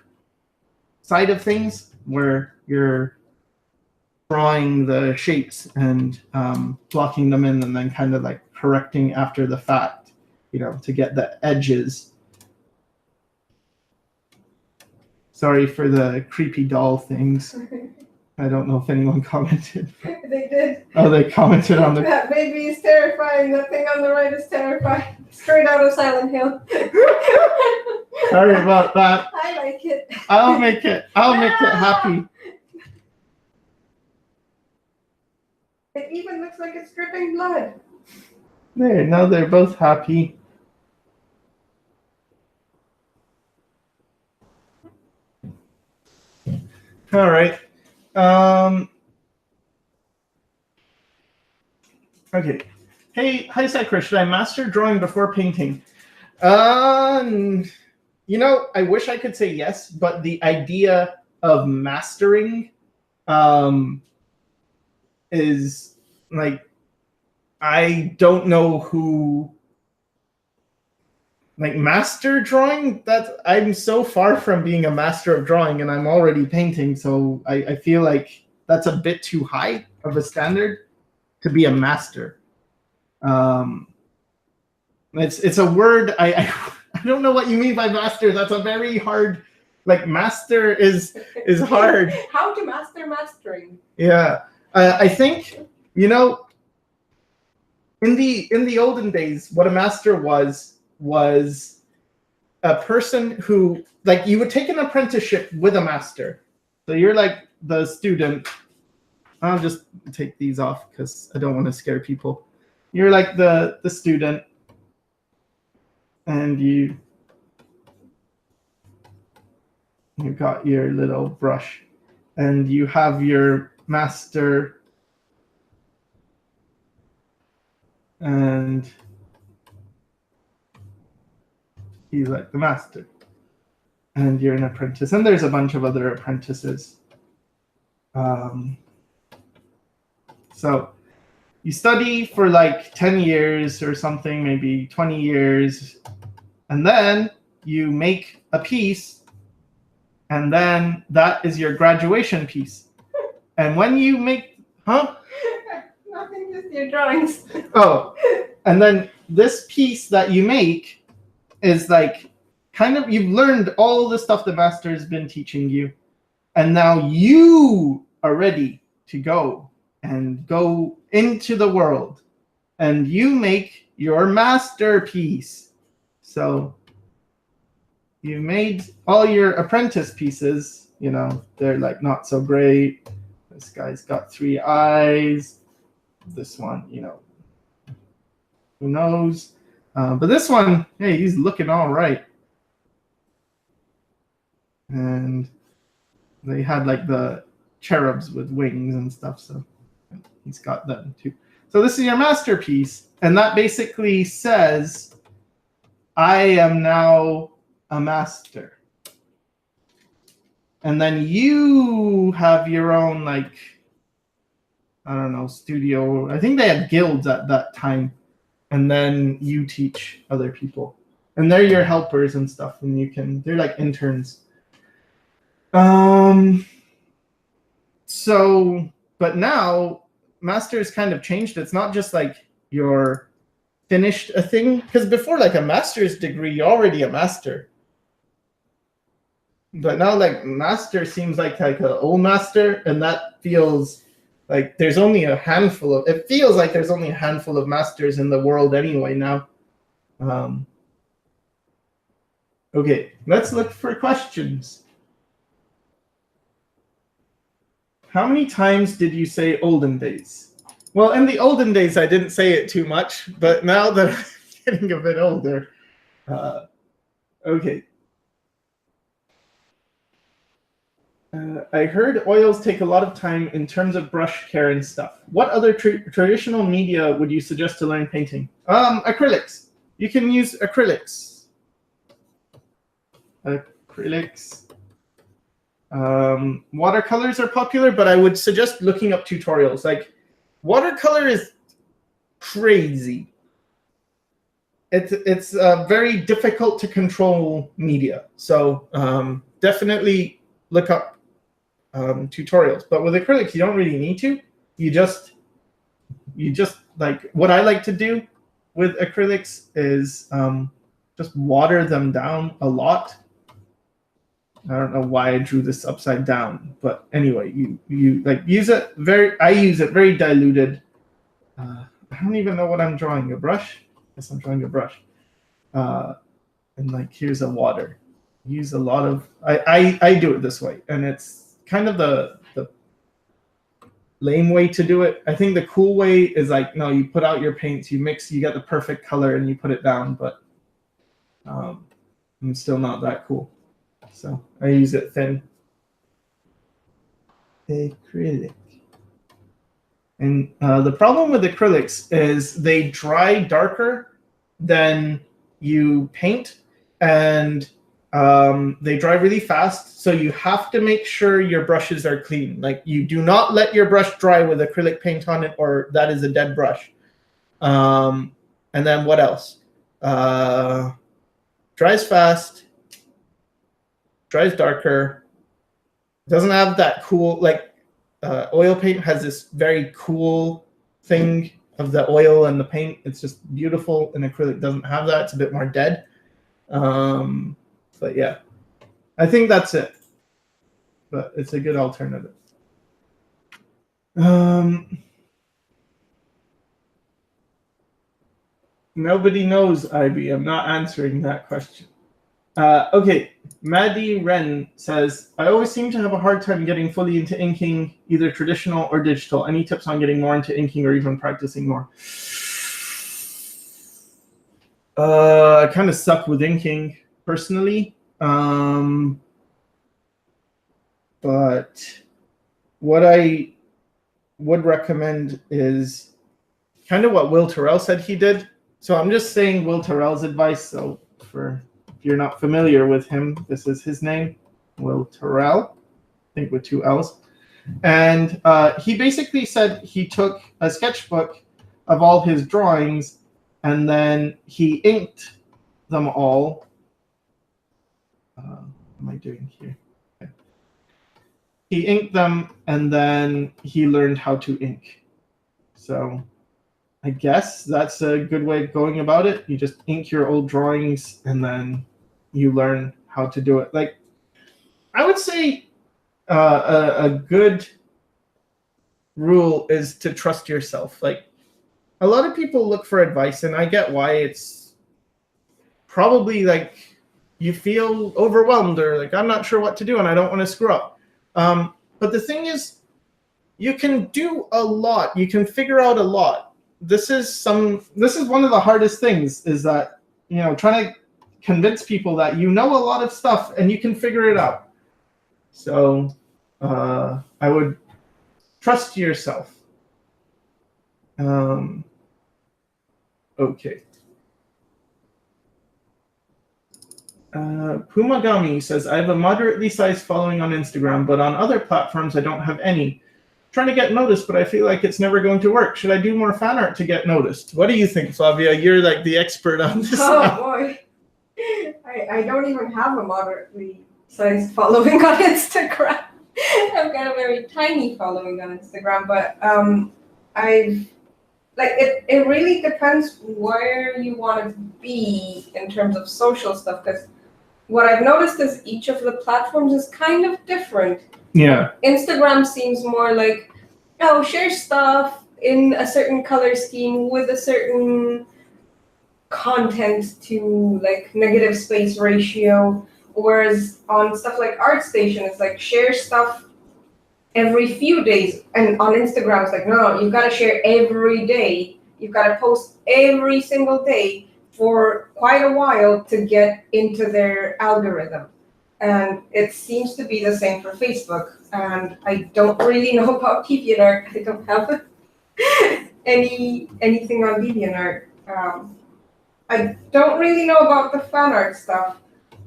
side of things where you're drawing the shapes and blocking them in and then kind of like correcting after the fact, to get the edges. Sorry for the creepy doll things. I don't know if anyone commented. They did. Oh, they commented on the... That baby is terrifying. That thing on the right is terrifying. Straight out of Silent Hill. Sorry about that. I like it. I'll make it happy. It even looks like it's dripping blood. There, now they're both happy. All right. Okay. Hey, hi Sycra, should I master drawing before painting? I wish I could say yes, but the idea of mastering is like, I don't know who like master drawing. I'm so far from being a master of drawing, and I'm already painting, so I feel like that's a bit too high of a standard to be a master. It's a word I don't know what you mean by master. That's a very hard, like, master is hard. How to master mastering? Yeah, I think in the olden days, what a master was a person who, like, you would take an apprenticeship with a master. So you're like the student. I'll just take these off because I don't want to scare people. You're like the student, and you got your little brush, and you have your master, and he's like the master, and you're an apprentice, and there's a bunch of other apprentices. So you study for like 10 years or something, maybe 20 years, and then you make a piece, and then that is your graduation piece. And when you make, Nothing, just your drawings. Oh, and then this piece that you make is like, kind of, you've learned all the stuff the master has been teaching you, and now you are ready to go into the world, and you make your masterpiece. So you made all your apprentice pieces, they're like not so great. This guy's got 3 eyes. This one, who knows? But this one, hey, he's looking all right. And they had like the cherubs with wings and stuff, so he's got them too. So this is your masterpiece, and that basically says, I am now a master. And then you have your own, like, I don't know, studio. I think they had guilds at that time. And then you teach other people. And they're your helpers and stuff, and they're like interns. So, but now master's kind of changed. It's not just like you're finished a thing, because before, like, a master's degree, you're already a master. But now, like, master seems like an old master, and that feels like there's only a handful of. It feels like there's only a handful of masters in the world anyway now. Okay, let's look for questions. How many times did you say olden days? Well, in the olden days, I didn't say it too much, but now that I'm getting a bit older, okay. I heard oils take a lot of time in terms of brush care and stuff. What other traditional media would you suggest to learn painting? Acrylics. You can use acrylics. Watercolors are popular, but I would suggest looking up tutorials. Like, watercolor is crazy. It's very difficult to control media. So definitely look up tutorials. But with acrylics, you don't really need to. You just like, what I like to do with acrylics is just water them down a lot. I don't know why I drew this upside down, but anyway, you like use it I use it very diluted. I don't even know what I'm drawing. A brush? Yes, I'm drawing a brush. And like, here's a water. Use a lot of. I do it this way, and it's kind of the lame way to do it. I think the cool way is like, no, you put out your paints, you mix, you get the perfect color, and you put it down. But I'm still not that cool. So I use it thin. Acrylic. And the problem with acrylics is they dry darker than you paint, and they dry really fast. So you have to make sure your brushes are clean. Like, you do not let your brush dry with acrylic paint on it, or that is a dead brush. And then what else? Dries fast, dries darker, doesn't have that cool, like, oil paint has this very cool thing of the oil and the paint. It's just beautiful, and acrylic doesn't have that. It's a bit more dead. But yeah, I think that's it. But it's a good alternative. Nobody knows, Ivy. I'm not answering that question. Okay, Maddie Wren says, I always seem to have a hard time getting fully into inking, either traditional or digital. Any tips on getting more into inking or even practicing more? I kind of suck with inking personally. But what I would recommend is kind of what Will Terrell said he did. So I'm just saying Will Terrell's advice. So if you're not familiar with him, this is his name, Will Terrell, I think with 2 L's. And he basically said he took a sketchbook of all his drawings, and then he inked them all. What am I doing here? Okay. He inked them, and then he learned how to ink. So I guess that's a good way of going about it. You just ink your old drawings, and then you learn how to do it. Like, I would say a good rule is to trust yourself. Like, a lot of people look for advice, and I get why. It's probably like you feel overwhelmed, or like, I'm not sure what to do and I don't want to screw up. But the thing is, you can do a lot. You can figure out a lot. This is one of the hardest things, is that, trying to convince people that you know a lot of stuff and you can figure it out. So I would trust yourself. Okay. Pumagami says, I have a moderately sized following on Instagram, but on other platforms I don't have any. Trying to get noticed, but I feel like it's never going to work. Should I do more fan art to get noticed? What do you think, Flavia? You're like the expert on this. Oh boy, I don't even have a moderately sized following on Instagram. I've got a very tiny following on Instagram, but it really depends where you want to be in terms of social stuff, because what I've noticed is each of the platforms is kind of different. Yeah. Instagram seems more like, share stuff in a certain color scheme with a certain content to like negative space ratio, whereas on stuff like ArtStation, it's like share stuff every few days, and on Instagram it's like, no, you've got to share every day. You've got to post every single day for quite a while to get into their algorithm. And it seems to be the same for Facebook. And I don't really know about DeviantArt. I don't have anything on DeviantArt. I don't really know about the fan art stuff,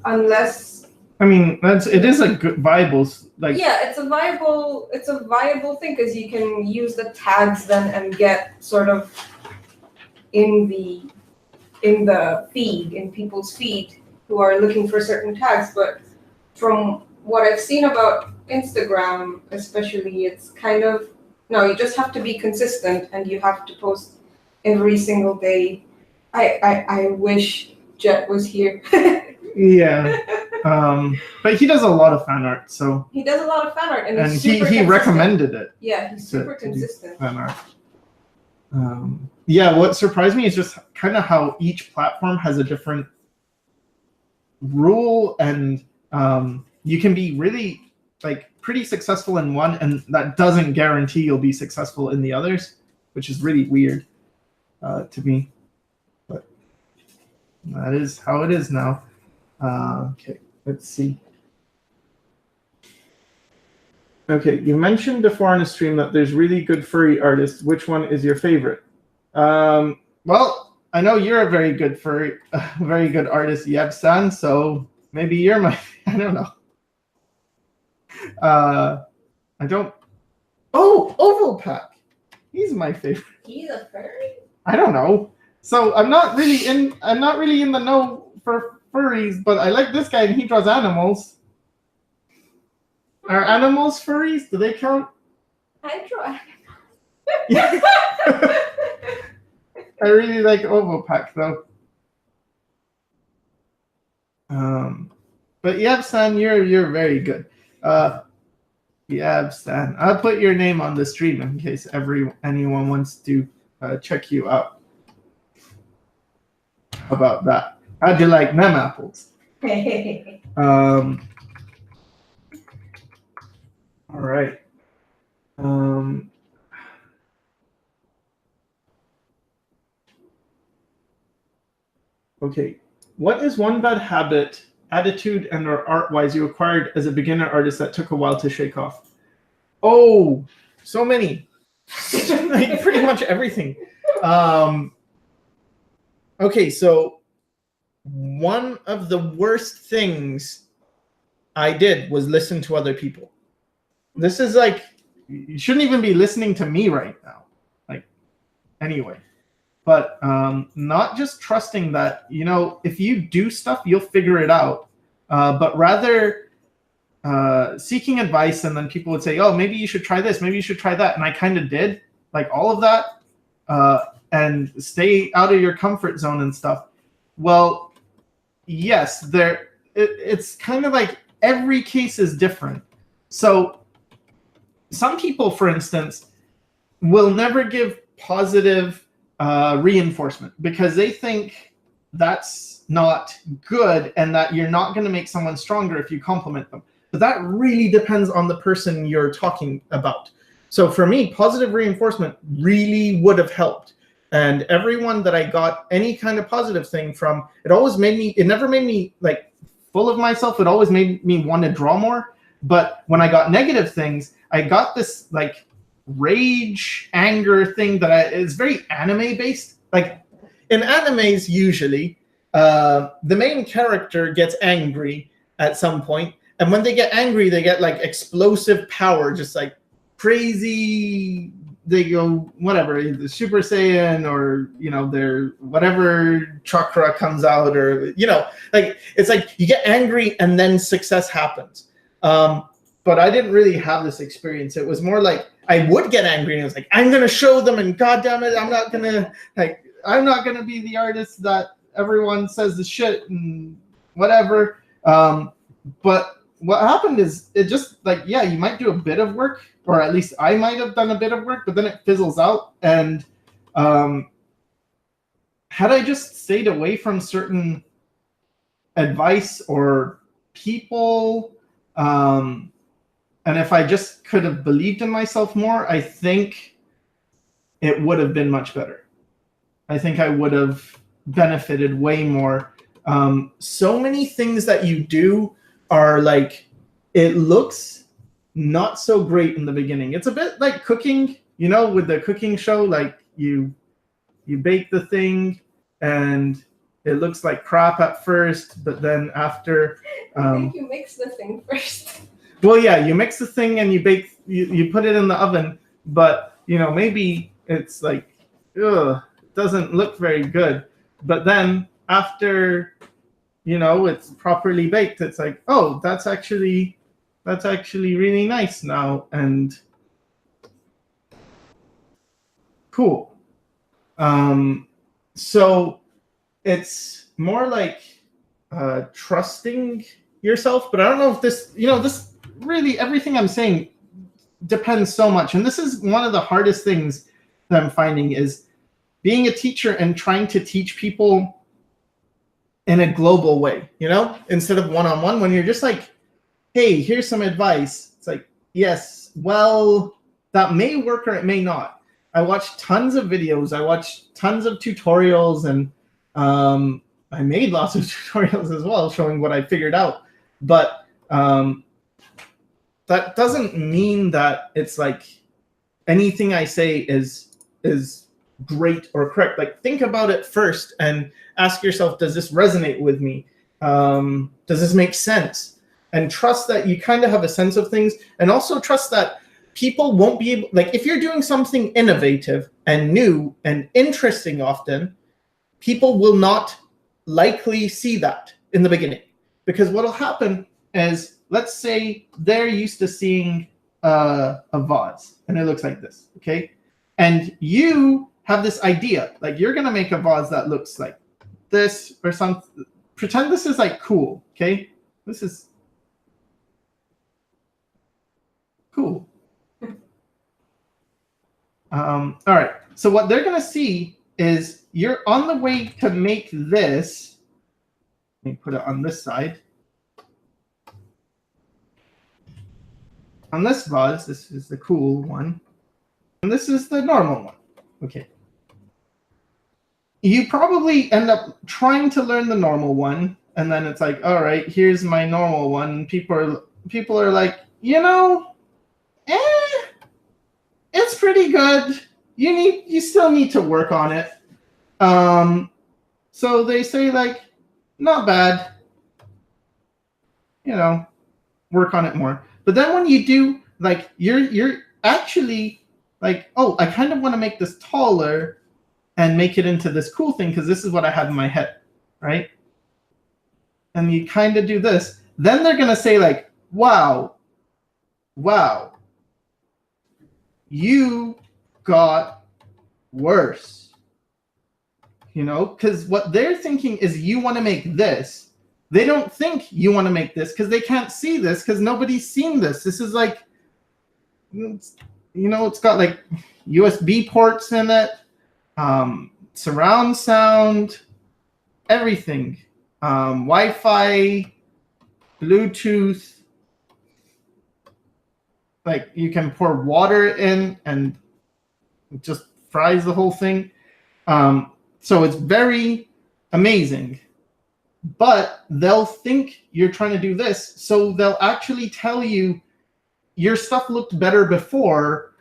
unless. I mean, it is a good viable, like. Yeah, it's a viable thing, because you can use the tags then and get sort of in the feed, in people's feed who are looking for certain tags. But from what I've seen about Instagram, especially, it's kind of, no, you just have to be consistent and you have to post every single day. I wish Jet was here. Yeah. But he does a lot of fan art, so. He does a lot of fan art, and he recommended it. Yeah, he's super consistent. Fan art. Yeah, what surprised me is just kind of how each platform has a different rule, and you can be really like pretty successful in one, and that doesn't guarantee you'll be successful in the others, which is really weird to me. But that is how it is now. Okay, let's see. Okay, you mentioned before on the stream that there's really good furry artists. Which one is your favorite? Well, I know you're a very good furry, very good artist, Yeb-san. So maybe you're my. I don't know. I don't. Oh, Oval Pack. He's my favorite. He's a furry? I don't know. So I'm not really in the know for furries, but I like this guy and he draws animals. Are animals furries? Do they count? I draw. I really like Oval Pack though. But Yab-san, you're very good. Yab-san, I'll put your name on the stream in case anyone wants to check you out. How about that? How'd you like them apples? All right. Okay. What is one bad habit, attitude, and/or art-wise you acquired as a beginner artist that took a while to shake off? Oh, so many. Like pretty much everything. Okay, so one of the worst things I did was listen to other people. This is like, you shouldn't even be listening to me right now. Like, anyway. But not just trusting that, if you do stuff, you'll figure it out. But rather seeking advice, and then people would say, oh, maybe you should try this, maybe you should try that. And I kind of did, like all of that, and stay out of your comfort zone and stuff. Well, yes, it's kind of like every case is different. So some people, for instance, will never give positive reinforcement because they think that's not good and that you're not going to make someone stronger if you compliment them. But that really depends on the person you're talking about. So for me, positive reinforcement really would have helped. And everyone that I got any kind of positive thing from, it never made me like full of myself. It always made me want to draw more. But when I got negative things, I got this like rage, anger thing that is very anime based. Like in animes, usually the main character gets angry at some point, and when they get angry, they get like explosive power, just like crazy. They go whatever, the Super Saiyan, or their whatever chakra comes out, or like it's like you get angry and then success happens. But I didn't really have this experience. It was more like I would get angry and I was like, I'm gonna show them, and God damn it, I'm not gonna be the artist that everyone says the shit and whatever. But what happened is it just like, yeah, you might do a bit of work, or at least I might have done a bit of work, but then it fizzles out. And had I just stayed away from certain advice or people, and if I just could have believed in myself more, I think it would have been much better. I think I would have benefited way more. So many things that you do are like, it looks not so great in the beginning. It's a bit like cooking, with the cooking show, like you bake the thing and it looks like crap at first, but then after I think you mix the thing first. Well, yeah, you mix the thing and you bake, you put it in the oven, but maybe it's like, ugh, it doesn't look very good. But then after, it's properly baked, it's like, oh, that's actually really nice now and cool. So it's more like trusting yourself, but I don't know if this, this really, everything I'm saying depends so much. And this is one of the hardest things that I'm finding is being a teacher and trying to teach people in a global way, instead of one-on-one, when you're just like, hey, here's some advice. It's like, yes, well, that may work or it may not. I watched tons of videos. I watched tons of tutorials, and I made lots of tutorials as well, showing what I figured out. But that's that doesn't mean that it's like anything I say is great or correct. Like, think about it first and ask yourself, does this resonate with me? Does this make sense? And trust that you kind of have a sense of things, and also trust that people won't be able, like, if you're doing something innovative and new and interesting often, people will not likely see that in the beginning. Because what will happen is, let's say they're used to seeing a vase and it looks like this, okay? And you have this idea, like you're gonna make a vase that looks like this or something. Pretend this is like cool, okay? This is cool. All right, so what they're gonna see is you're on the way to make this. Let me put it on this side. On this vase, this is the cool one, and this is the normal one. Okay. You probably end up trying to learn the normal one, and then it's like, all right, here's my normal one. People are like, you know, it's pretty good. You still need to work on it. So they say like, not bad. You know, work on it more. But then when you do, like, you're actually like, oh, I kind of want to make this taller and make it into this cool thing because this is what I have in my head, right? And you kind of do this. Then they're gonna say like, wow, you got worse. You know, because what they're thinking is you want to make this. They don't think you want to make this because they can't see this because nobody's seen this. This is like, you know, it's got like USB ports in it, surround sound, everything, Wi-Fi, Bluetooth. Like, you can pour water in and it just fries the whole thing. So it's very amazing. But they'll think you're trying to do this, so they'll actually tell you your stuff looked better before,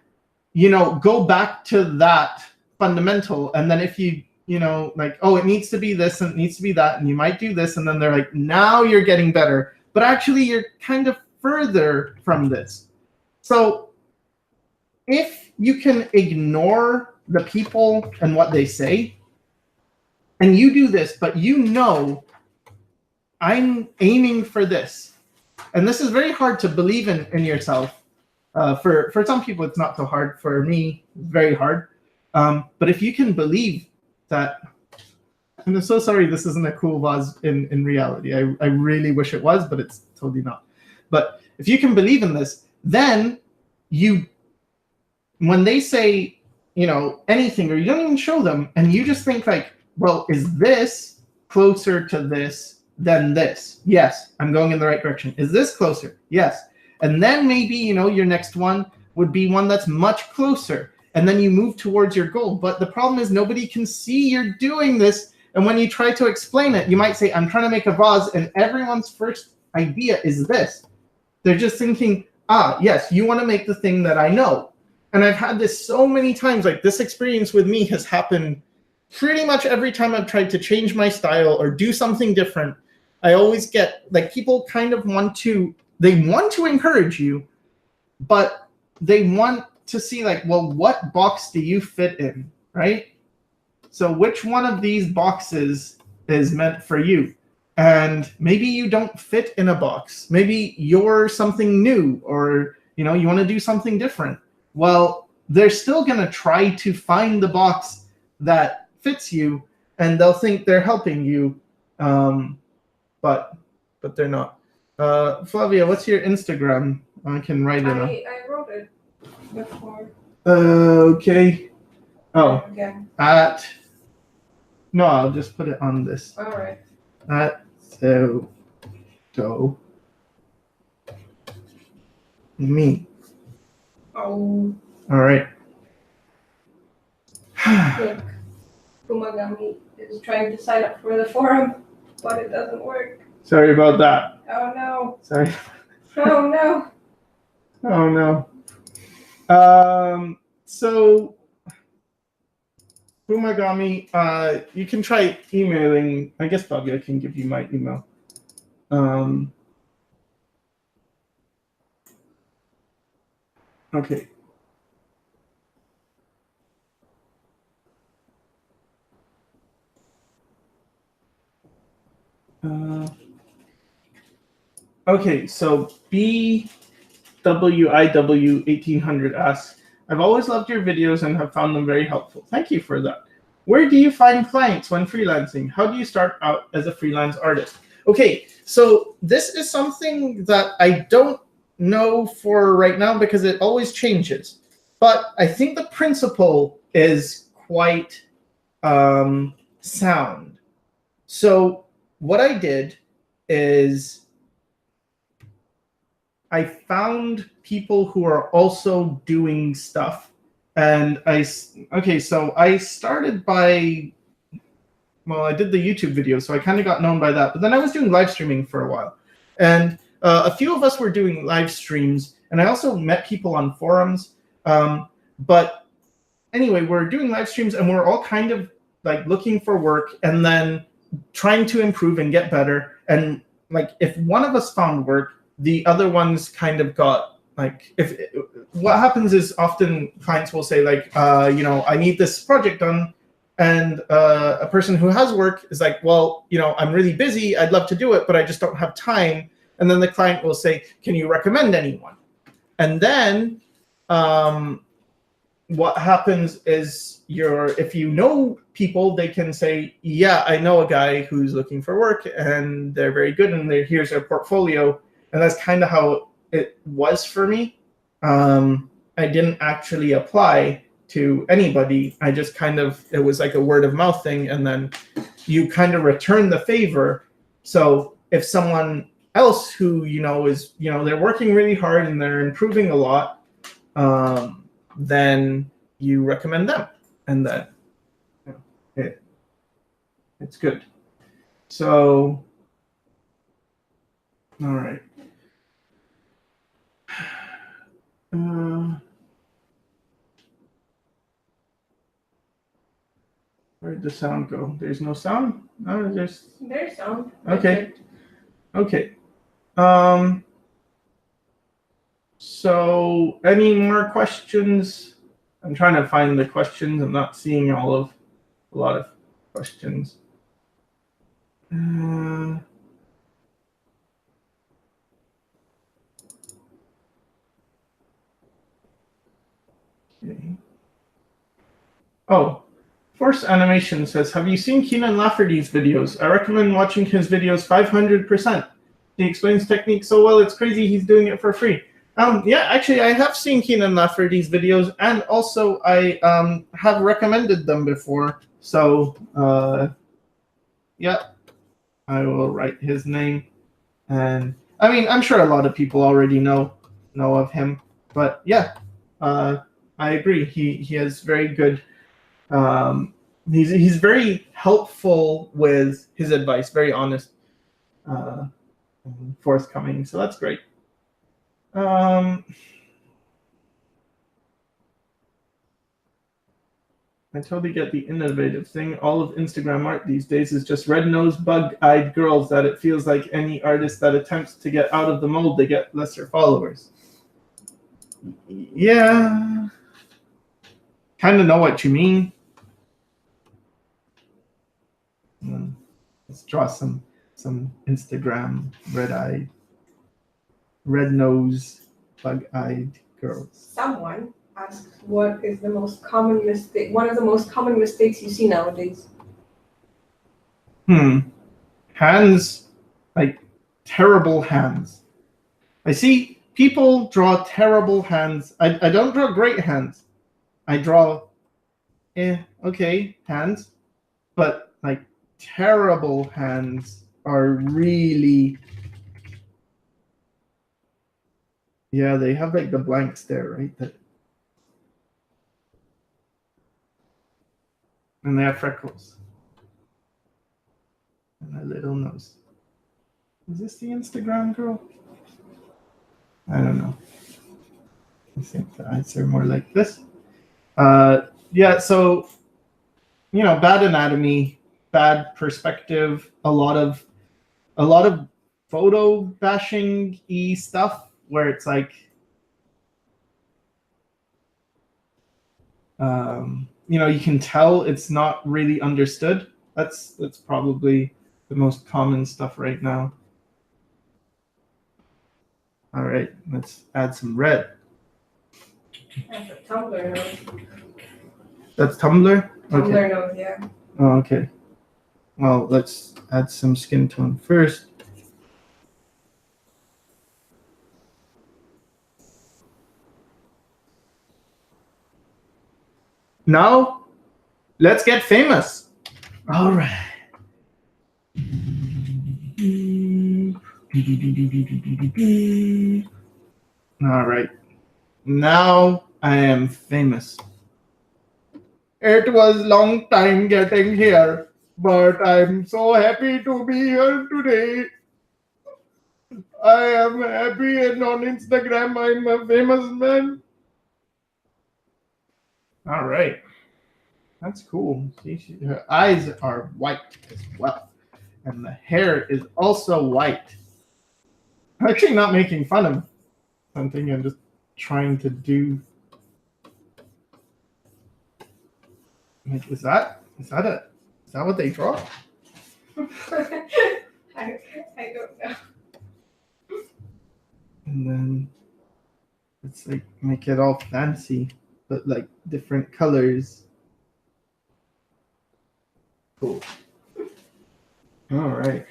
you know, go back to that fundamental. And then if you know, like, oh, it needs to be this and it needs to be that, and you might do this, and then they're like, now you're getting better. But actually, you're kind of further from this. So if you can ignore the people and what they say, and you do this, but you know, I'm aiming for this. And this is very hard to believe in yourself. For some people, it's not so hard. For me, it's very hard. But if you can believe that, I'm so sorry this isn't a cool vase in reality. I really wish it was, but it's totally not. But if you can believe in this, then when they say, you know, anything, or you don't even show them, and you just think like, well, is this closer to this than this? Yes, I'm going in the right direction. Is this closer? Yes. And then maybe, you know, your next one would be one that's much closer. And then you move towards your goal. But the problem is nobody can see you're doing this. And when you try to explain it, you might say, I'm trying to make a vase, and everyone's first idea is this. They're just thinking, yes, you want to make the thing that I know. And I've had this so many times. Like, this experience with me has happened pretty much every time I've tried to change my style or do something different. I always get, like, people kind of want to encourage you, but they want to see, like, well, what box do you fit in, right? So which one of these boxes is meant for you? And maybe you don't fit in a box. Maybe you're something new, or, you know, you want to do something different. Well, they're still going to try to find the box that fits you, and they'll think they're helping you, but they're not. Flavia, what's your Instagram? I can write it. I wrote it before. Okay. Oh. Again. No, I'll just put it on this. All right. Me. Oh. All right. Look, Kumagami is trying to sign up for the forum, but it doesn't work. Sorry about that. Oh no. Sorry. Oh no. Oh no. So Fumagami, you can try emailing. I guess Bobby, I can give you my email. Okay. Okay, so BWIW1800 asks, I've always loved your videos and have found them very helpful. Thank you for that. Where do you find clients when freelancing? How do you start out as a freelance artist? Okay, so this is something that I don't know for right now because it always changes. But I think the principle is quite sound. So what I did is I found people who are also doing stuff. And so I started by, well, I did the YouTube video, so I kind of got known by that. But then I was doing live streaming for a while. And a few of us were doing live streams. And I also met people on forums. But anyway, we're doing live streams and we're all kind of like looking for work and then trying to improve and get better. And like if one of us found work, the other ones kind of got like, if what happens is often clients will say like, I need this project done. And a person who has work is like, well, I'm really busy. I'd love to do it, but I just don't have time. And then the client will say, can you recommend anyone? And then what happens is if you know people, they can say, yeah, I know a guy who's looking for work and they're very good and here's their portfolio. And that's kind of how it was for me. I didn't actually apply to anybody. I just it was like a word of mouth thing. And then you kind of return the favor. So if someone else who, is, they're working really hard and they're improving a lot, then you recommend them. And then it's good. So, all right. Where'd the sound go? There's no sound? No, there's sound. Okay. Okay. So any more questions? I'm trying to find the questions. I'm not seeing a lot of questions. Okay. Oh, Force Animation says, have you seen Keenan Lafferty's videos? I recommend watching his videos 500%. He explains technique so well, it's crazy he's doing it for free. Yeah, actually, I have seen Keenan Lafferty's videos, and also I have recommended them before. So, yeah, I will write his name. And I mean, I'm sure a lot of people already know of him. But yeah, I agree. He has very good. He's very helpful with his advice. Very honest, and forthcoming. So that's great. I totally get the innovative thing. All of Instagram art these days is just red-nosed, bug-eyed girls that it feels like any artist that attempts to get out of the mold, they get lesser followers. Yeah. Kind of know what you mean. Let's draw some Instagram red-eyed, red-nosed, bug-eyed girls. Someone asked, what is the most common mistake? One of the most common mistakes you see nowadays? Hands, like terrible hands. I see people draw terrible hands. I don't draw great hands. I draw, okay, hands, but like terrible hands are really, yeah, they have like the blanks there, right? And they have freckles. And a little nose. Is this the Instagram girl? I don't know. I think the eyes are more like this. Yeah, so, bad anatomy, bad perspective, a lot of photo bashing-y stuff where it's like, you can tell it's not really understood. That's probably the most common stuff right now. All right, let's add some red. That's a Tumblr nose. That's Tumblr? Tumblr Okay. nose, yeah. Oh, okay. Well, let's add some skin tone first. Now, let's get famous. All right. All right. Now I am famous. It was long time getting here, but I'm so happy to be here today. I am happy and on Instagram I'm a famous man. All right. That's cool. See, her eyes are white as well. And the hair is also white. I'm actually not making fun of something. I'm just trying to do. Like, is that what they draw? I don't know. And then it's like make it all fancy, but like different colors. Cool. All right.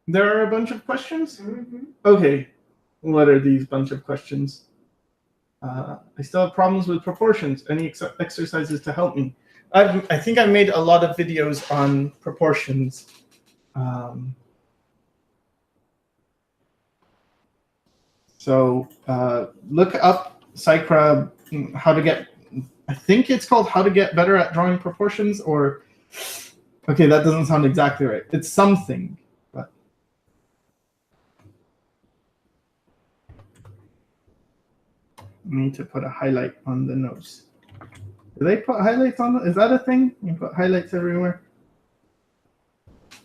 There are a bunch of questions? Mm-hmm. Okay. What are these bunch of questions? I still have problems with proportions. Any exercises to help me? I think I made a lot of videos on proportions. So look up Sycra, how to get, I think it's called How to Get Better at Drawing Proportions, or, okay, that doesn't sound exactly right. It's something, but. I need to put a highlight on the nose. Do they put highlights on? Is that a thing? You put highlights everywhere?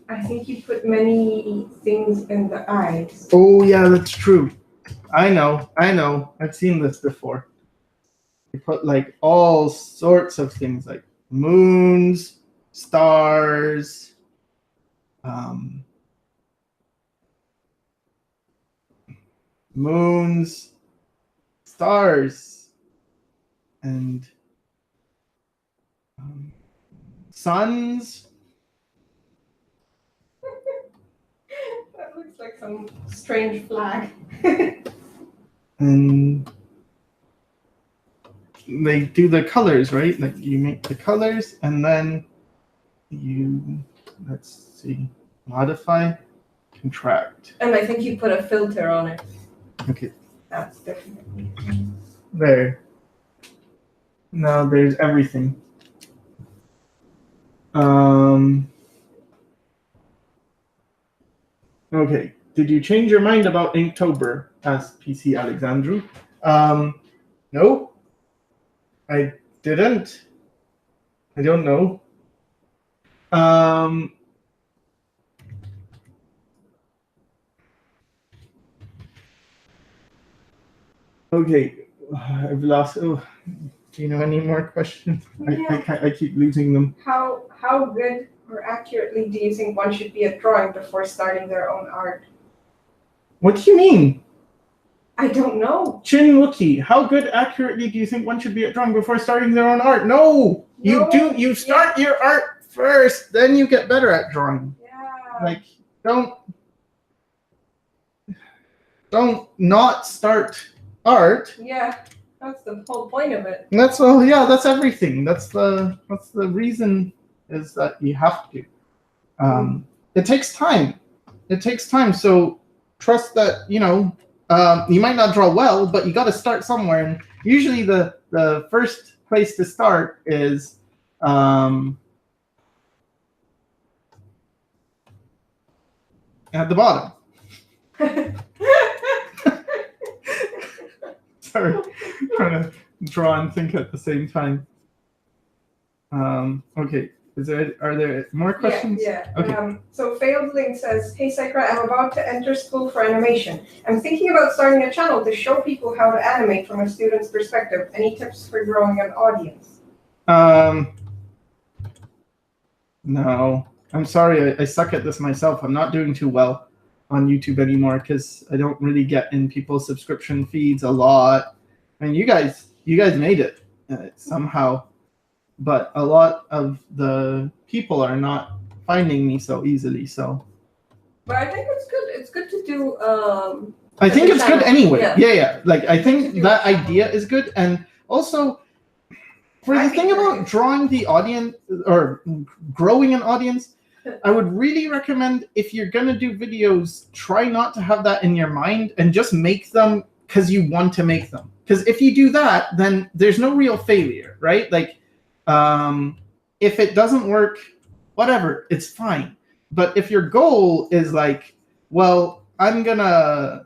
I think you put many things in the eyes. Oh, yeah, that's true. I know. I've seen this before. You put like all sorts of things like moons, stars, moons, stars, and suns. That looks like some strange flag. And they do the colors, right? Like you make the colors and then you, let's see, modify, contract. And I think you put a filter on it. Okay. That's definitely. There. Now there's everything. Okay. Did you change your mind about Inktober? Asked PC Alexandru. No, I didn't. I don't know. Okay, I've lost. Oh, do you know any more questions? Yeah. I keep losing them. How good or accurately do you think one should be at drawing before starting their own art? What do you mean? I don't know. Chin Wookie, how good accurately do you think one should be at drawing before starting their own art? No, you start your art first, then you get better at drawing. Yeah. Like, don't not start art. Yeah, that's the whole point of it. That's everything. That's the reason, is that you have to. It takes time. So trust that, you might not draw well, but you got to start somewhere. And usually the first place to start is at the bottom. draw and think at the same time. Okay. Are there more questions? Yeah. Okay. So Failed Link says, "Hey Sycra, I'm about to enter school for animation. I'm thinking about starting a channel to show people how to animate from a student's perspective. Any tips for growing an audience?" No. I'm sorry. I suck at this myself. I'm not doing too well on YouTube anymore because I don't really get in people's subscription feeds a lot. I mean, you guys made it somehow. But a lot of the people are not finding me so easily. So, but I think it's good. It's good to do. I think it's good anyway. Yeah. Yeah. Like I think that idea is good, and also for the thing about drawing the audience or growing an audience, I would really recommend if you're gonna do videos, try not to have that in your mind and just make them because you want to make them. Because if you do that, then there's no real failure, right? Like. If it doesn't work, whatever, it's fine. But if your goal is like, well, I'm gonna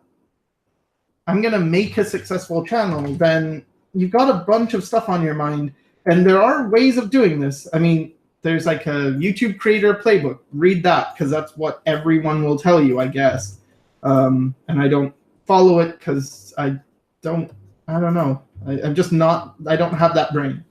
make a successful channel, then you've got a bunch of stuff on your mind, and there are ways of doing this. I mean, there's like a YouTube creator playbook. Read that because that's what everyone will tell you, I guess. And I don't follow it because I don't know. I'm just not. I don't have that brain.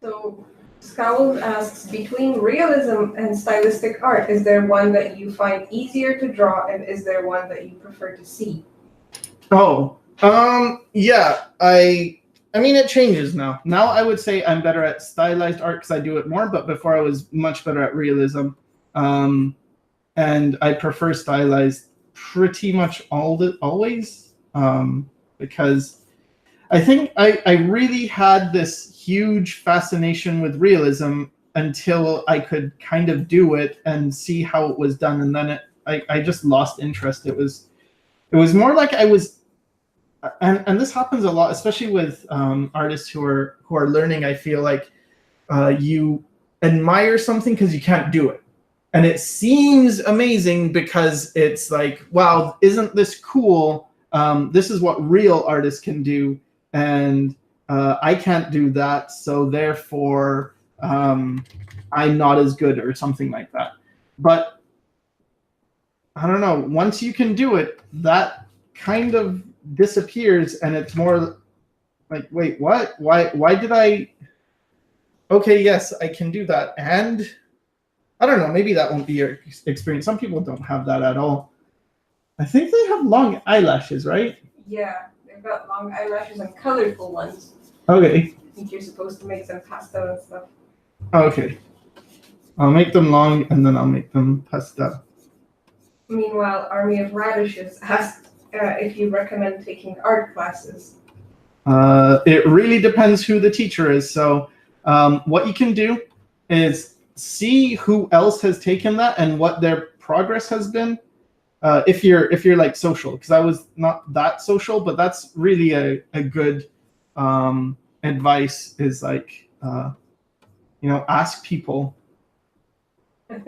So Scowl asks, between realism and stylistic art, is there one that you find easier to draw, and is there one that you prefer to see? Yeah, I mean, it changes now. Now I would say I'm better at stylized art because I do it more, but before I was much better at realism. And I prefer stylized pretty much always, because I think I really had this huge fascination with realism until I could kind of do it and see how it was done, and then I just lost interest. It was more like I was, and this happens a lot, especially with artists who are learning. I feel like you admire something because you can't do it, and it seems amazing because it's like, wow, isn't this cool? This is what real artists can do. And I can't do that, so therefore I'm not as good or something like that. But I don't know. Once you can do it, that kind of disappears, and it's more like, wait, what? Why did I? Okay, yes, I can do that, and I don't know. Maybe that won't be your experience. Some people don't have that at all. I think they have long eyelashes, right? Yeah. They've got long eyelashes and colorful ones. Okay. I think you're supposed to make them pastel and stuff. Okay. I'll make them long and then I'll make them pastel. Meanwhile, Army of Radishes asked if you recommend taking art classes. It really depends who the teacher is. So what you can do is see who else has taken that and what their progress has been. If you're like social, because I was not that social, but that's really a good advice is like, ask people. I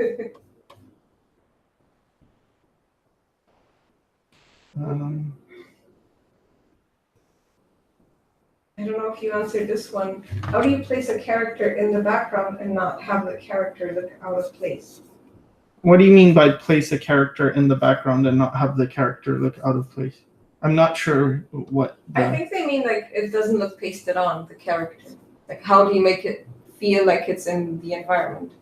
don't know if you answered this one. How do you place a character in the background and not have the character look out of place? What do you mean by place a character in the background and not have the character look out of place? I'm not sure what. I think they mean like it doesn't look pasted on the character. Like how do you make it feel like it's in the environment?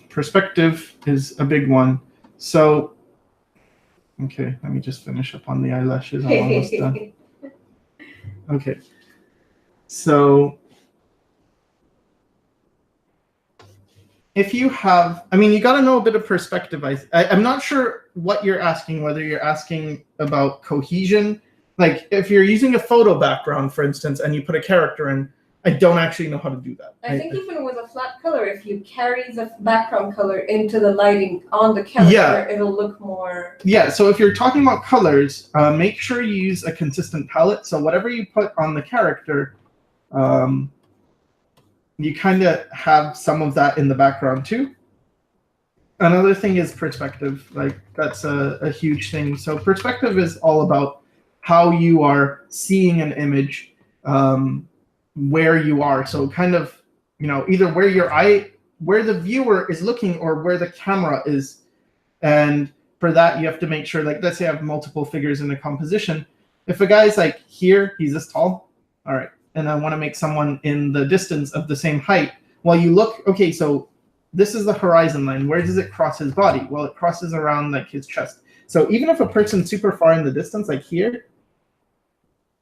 Perspective is a big one. So, okay, let me just finish up on the eyelashes. I'm almost done. Okay, so if you have, I mean, you got to know a bit of perspective. I'm not sure what you're asking, whether you're asking about cohesion. Like if you're using a photo background, for instance, and you put a character in, I don't actually know how to do that. I think even with a flat color, if you carry the background color into the lighting on the character, it'll look more. Yeah, so if you're talking about colors, make sure you use a consistent palette. So whatever you put on the character, you kind of have some of that in the background too. Another thing is perspective. Like that's a huge thing. So perspective is all about how you are seeing an image, where you are. So kind of, either where the viewer is looking or where the camera is. And for that, you have to make sure, like, let's say I have multiple figures in a composition. If a guy's like here, he's this tall, all right, and I want to make someone in the distance of the same height. Well, you look, okay, so this is the horizon line. Where does it cross his body? Well, it crosses around like his chest. So even if a person's super far in the distance, like here,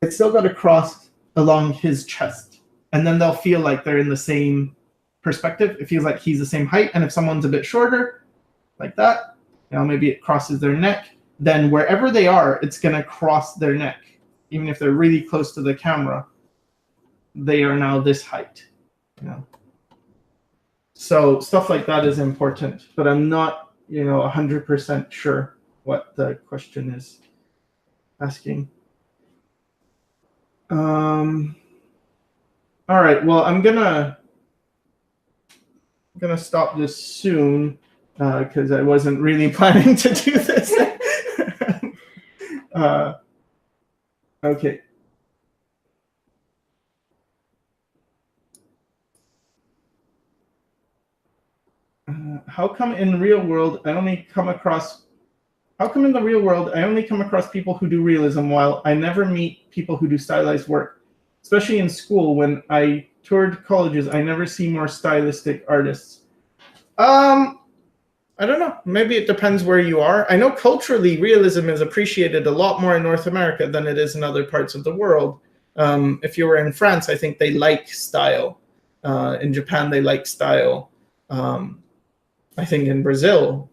it's still got to cross along his chest. And then they'll feel like they're in the same perspective. It feels like he's the same height. And if someone's a bit shorter, like that, maybe it crosses their neck, then wherever they are, it's going to cross their neck. Even if they're really close to the camera, they are now this height. So stuff like that is important, but I'm not, 100% sure what the question is asking. All right, well, I'm gonna stop this soon because I wasn't really planning to do this. Okay. How come in the real world I only come across people who do realism while I never meet people who do stylized work? Especially in school, when I toured colleges, I never see more stylistic artists. I don't know. Maybe it depends where you are. I know culturally, realism is appreciated a lot more in North America than it is in other parts of the world. If you were in France, I think they like style. In Japan, they like style. I think in Brazil,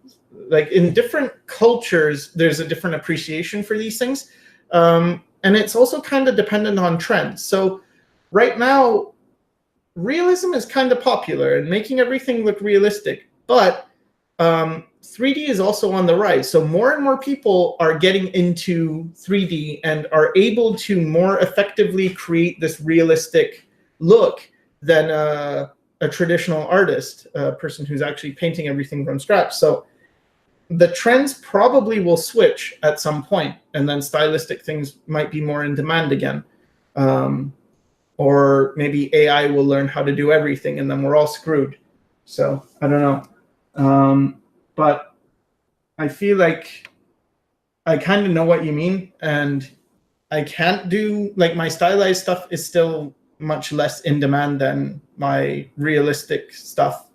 like in different cultures, there's a different appreciation for these things. And it's also kind of dependent on trends. So right now, realism is kind of popular and making everything look realistic. But 3D is also on the rise. So more and more people are getting into 3D and are able to more effectively create this realistic look than a traditional artist, a person who's actually painting everything from scratch. So the trends probably will switch at some point, and then stylistic things might be more in demand again. Or maybe AI will learn how to do everything, and then we're all screwed. So I don't know. But I feel like I kind of know what you mean, and I can't do, like, my stylized stuff is still much less in demand than my realistic stuff.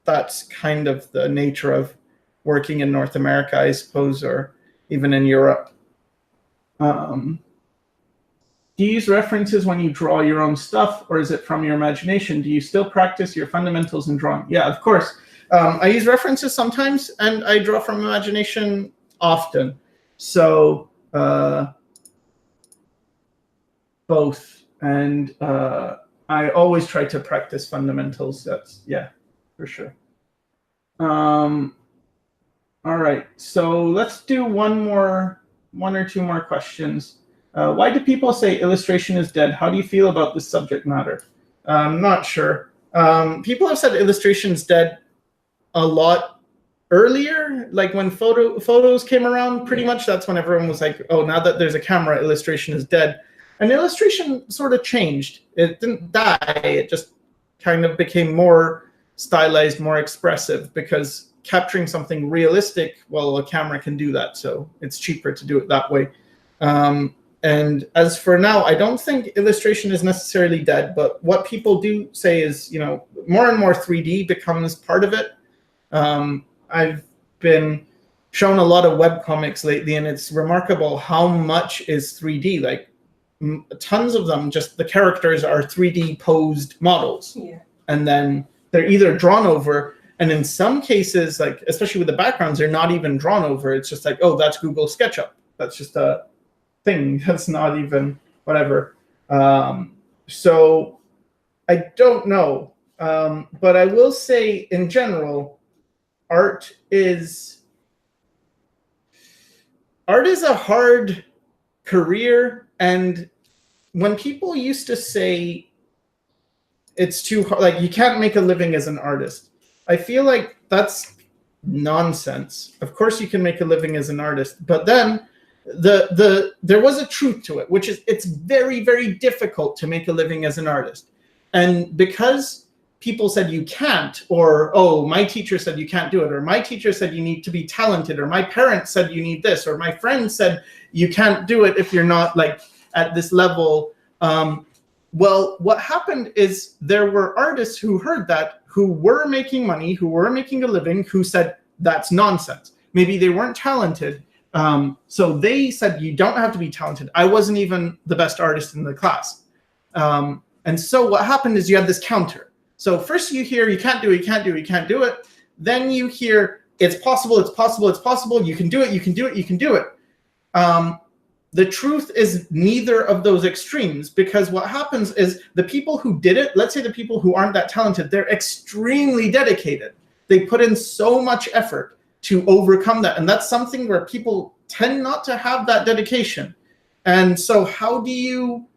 That's kind of the nature of working in North America, I suppose, or even in Europe. Do you use references when you draw your own stuff, or is it from your imagination? Do you still practice your fundamentals in drawing? Yeah, of course. I use references sometimes, and I draw from imagination often. So both. And I always try to practice fundamentals. That's, yeah, for sure. All right, so let's do one or two more questions. Why do people say illustration is dead? How do you feel about this subject matter? I'm not sure. People have said illustration is dead a lot earlier, like when photos came around, pretty much that's when everyone was like, oh, now that there's a camera, illustration is dead. And illustration sort of changed. It didn't die, it just kind of became more stylized, more expressive, because capturing something realistic, well, a camera can do that, so it's cheaper to do it that way. And as for now, I don't think illustration is necessarily dead, but what people do say is, more and more 3D becomes part of it. I've been shown a lot of webcomics lately, and it's remarkable how much is 3D. Like, tons of them, just the characters are 3D posed models. Yeah. And then they're either drawn over, and in some cases, like especially with the backgrounds, they're not even drawn over. It's just like, oh, that's Google SketchUp. That's just a thing. That's not even whatever. So I don't know. But I will say in general, art is a hard career. And when people used to say it's too hard, like you can't make a living as an artist, I feel like that's nonsense. Of course you can make a living as an artist, but then there was a truth to it, which is it's very, very difficult to make a living as an artist. And because people said you can't, or, oh, my teacher said you can't do it, or my teacher said you need to be talented, or my parents said you need this, or my friend said you can't do it if you're not like at this level. Well, what happened is there were artists who heard that, who were making money, who were making a living, who said that's nonsense. Maybe they weren't talented. So they said you don't have to be talented. I wasn't even the best artist in the class. And so what happened is you had this counter. So first you hear you can't do it, you can't do it, you can't do it. Then you hear it's possible, it's possible, it's possible. You can do it, you can do it, you can do it. The truth is neither of those extremes, because what happens is the people who did it, let's say the people who aren't that talented, they're extremely dedicated. They put in so much effort to overcome that. And that's something where people tend not to have that dedication. And so how do you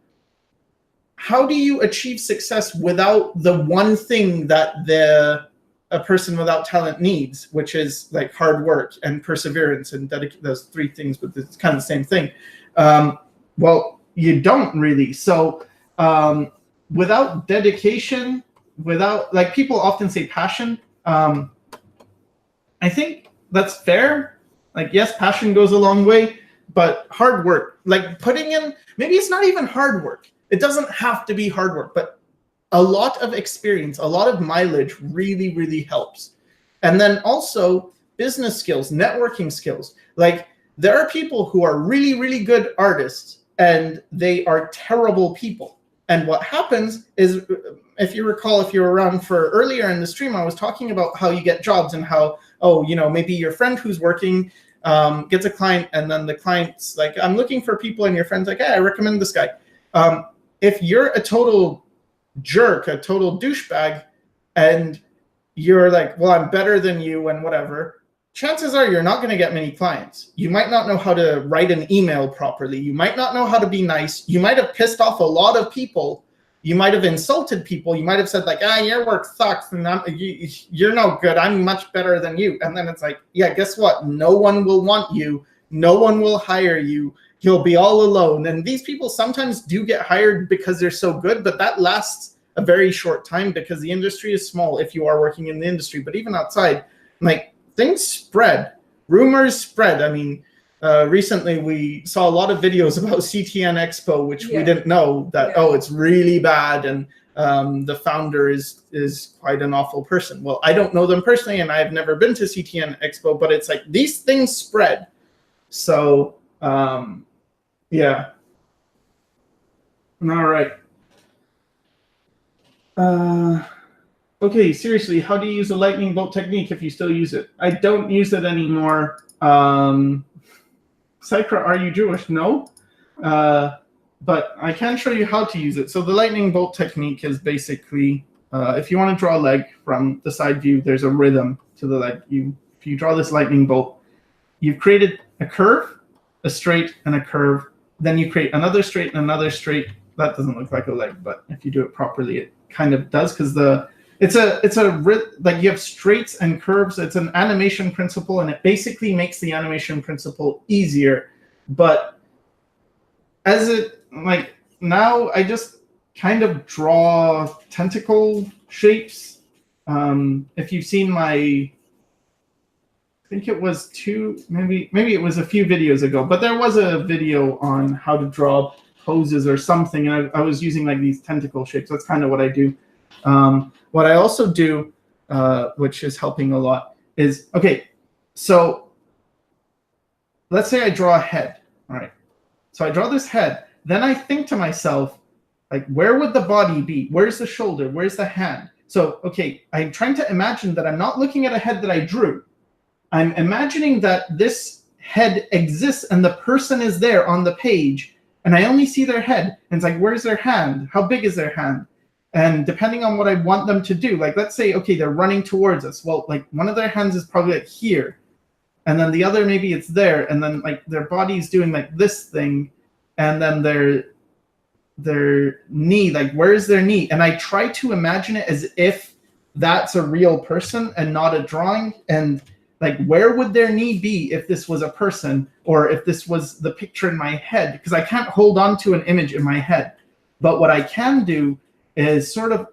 achieve success without the one thing that a person without talent needs, which is like hard work and perseverance and those three things, but it's kind of the same thing. Well, you don't really. So without dedication, without, like, people often say passion. I think that's fair. Like, yes, passion goes a long way, but hard work, like putting in, maybe it's not even hard work. It doesn't have to be hard work, but a lot of experience, a lot of mileage really, really helps. And then also business skills, networking skills. Like, there are people who are really, really good artists and they are terrible people. And what happens is, if you recall, if you were around for earlier in the stream, I was talking about how you get jobs and how, oh, you know, maybe your friend who's working gets a client, and then the client's like, I'm looking for people, and your friend's like, hey, I recommend this guy. If you're a total jerk, a total douchebag, and you're like, well, I'm better than you and whatever, chances are you're not going to get many clients. You might not know how to write an email properly. You might not know how to be nice. You might have pissed off a lot of people. You might have insulted people. You might have said like, your work sucks and you're no good. I'm much better than you. And then it's like, yeah, guess what? No one will want you. No one will hire you. You'll be all alone. And these people sometimes do get hired because they're so good, but that lasts a very short time because the industry is small if you are working in the industry. But even outside, like, things spread, rumors spread. I mean, recently we saw a lot of videos about CTN Expo, which we didn't know that, oh, it's really bad, and the founder is quite an awful person. Well, I don't know them personally, and I've never been to CTN Expo, but it's like these things spread. So, yeah. All right. Okay, seriously, how do you use the lightning bolt technique if you still use it? I don't use it anymore. Sycra, are you Jewish? No. But I can show you how to use it. So the lightning bolt technique is basically, if you want to draw a leg from the side view, there's a rhythm to the leg. If you draw this lightning bolt, you've created a curve, a straight, and a curve. Then you create another straight and another straight. That doesn't look like a leg, but if you do it properly, it kind of does, because it's like you have straights and curves. It's an animation principle, and it basically makes the animation principle easier. But as it, like, now I just kind of draw tentacle shapes. If you've seen my, I think it was maybe it was a few videos ago, but there was a video on how to draw poses or something, and I was using like these tentacle shapes. That's kind of what I do. What I also do, which is helping a lot, is, okay, so let's say I draw a head, all right? So I draw this head. Then I think to myself, like, where would the body be? Where's the shoulder? Where's the hand? So, okay, I'm trying to imagine that I'm not looking at a head that I drew. I'm imagining that this head exists and the person is there on the page, and I only see their head. And it's like, where's their hand? How big is their hand? And depending on what I want them to do, like, let's say, okay, they're running towards us. Well, like, one of their hands is probably like here, and then the other, maybe it's there, and then like their body's doing like this thing, and then their knee, like, where's their knee? And I try to imagine it as if that's a real person and not a drawing. And like where would their knee be if this was a person or if this was the picture in my head? Because I can't hold on to an image in my head. But what I can do is sort of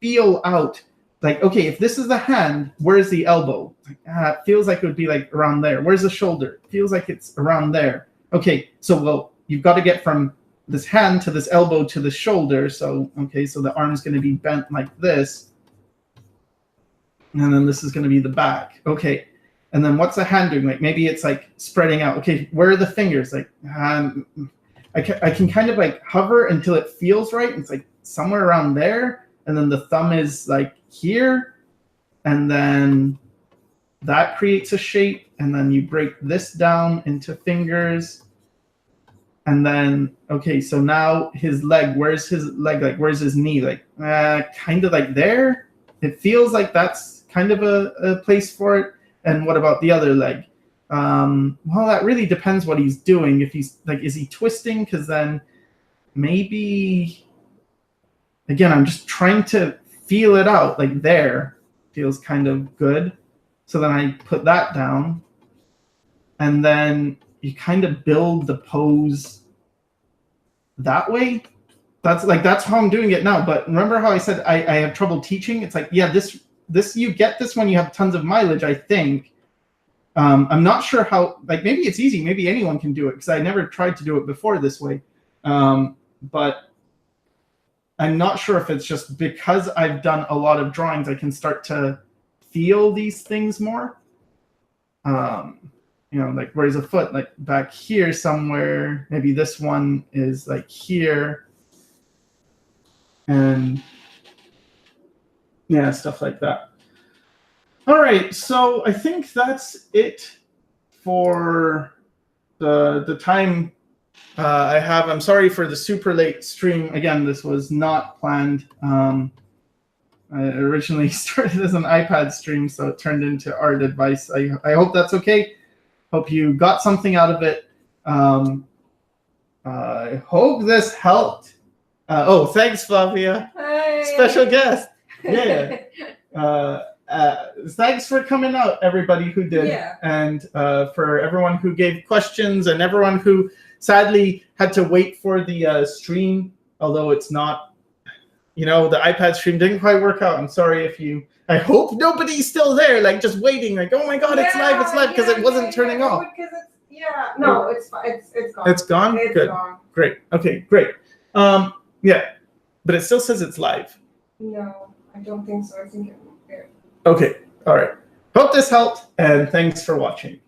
feel out, like, okay, if this is the hand, where's the elbow? Like, it feels like it would be like around there. Where's the shoulder? It feels like it's around there. Okay, so well, you've got to get from this hand to this elbow to the shoulder. So, okay, so the arm's going to be bent like this. And then this is going to be the back. Okay, and then what's the hand doing? Like maybe it's like spreading out. Okay, where are the fingers? Like I can kind of like hover until it feels right. It's like somewhere around there. And then the thumb is like here. And then that creates a shape. And then you break this down into fingers. And then, okay, so now his leg, where's his leg? Like, where's his knee? Like, kind of like there. It feels like that's kind of a place for it. And what about the other leg? Well, that really depends what he's doing. If he's like, is he twisting? Because then maybe, again, I'm just trying to feel it out. Like there feels kind of good. So then I put that down. And then you kind of build the pose that way. That's how I'm doing it now. But remember how I said I have trouble teaching? It's like, yeah, this you get this when you have tons of mileage, I think. I'm not sure how, like maybe it's easy. Maybe anyone can do it because I never tried to do it before this way. But I'm not sure if it's just because I've done a lot of drawings, I can start to feel these things more. You know, like where's a foot? Like back here somewhere. Maybe this one is like here. And yeah, stuff like that. All right, so I think that's it for the time I have. I'm sorry for the super late stream. Again, this was not planned. I originally started as an iPad stream, so it turned into art advice. I hope that's okay. Hope you got something out of it. I hope this helped. Oh, thanks, Flavia. Hi. Special guest. Yeah. Thanks for coming out, everybody who did. Yeah. And for everyone who gave questions and everyone who sadly had to wait for the stream, although it's not, you know, the iPad stream didn't quite work out. I'm sorry if you, I hope nobody's still there, like just waiting, like, oh my God, it's live, because it wasn't turning off. Because no, it's fine. It's gone. It's gone? It's Good. gone. Great. Okay, great. Yeah, but it still says it's live. No, I don't think so. I think it. Okay, all right. Hope this helped, and thanks for watching.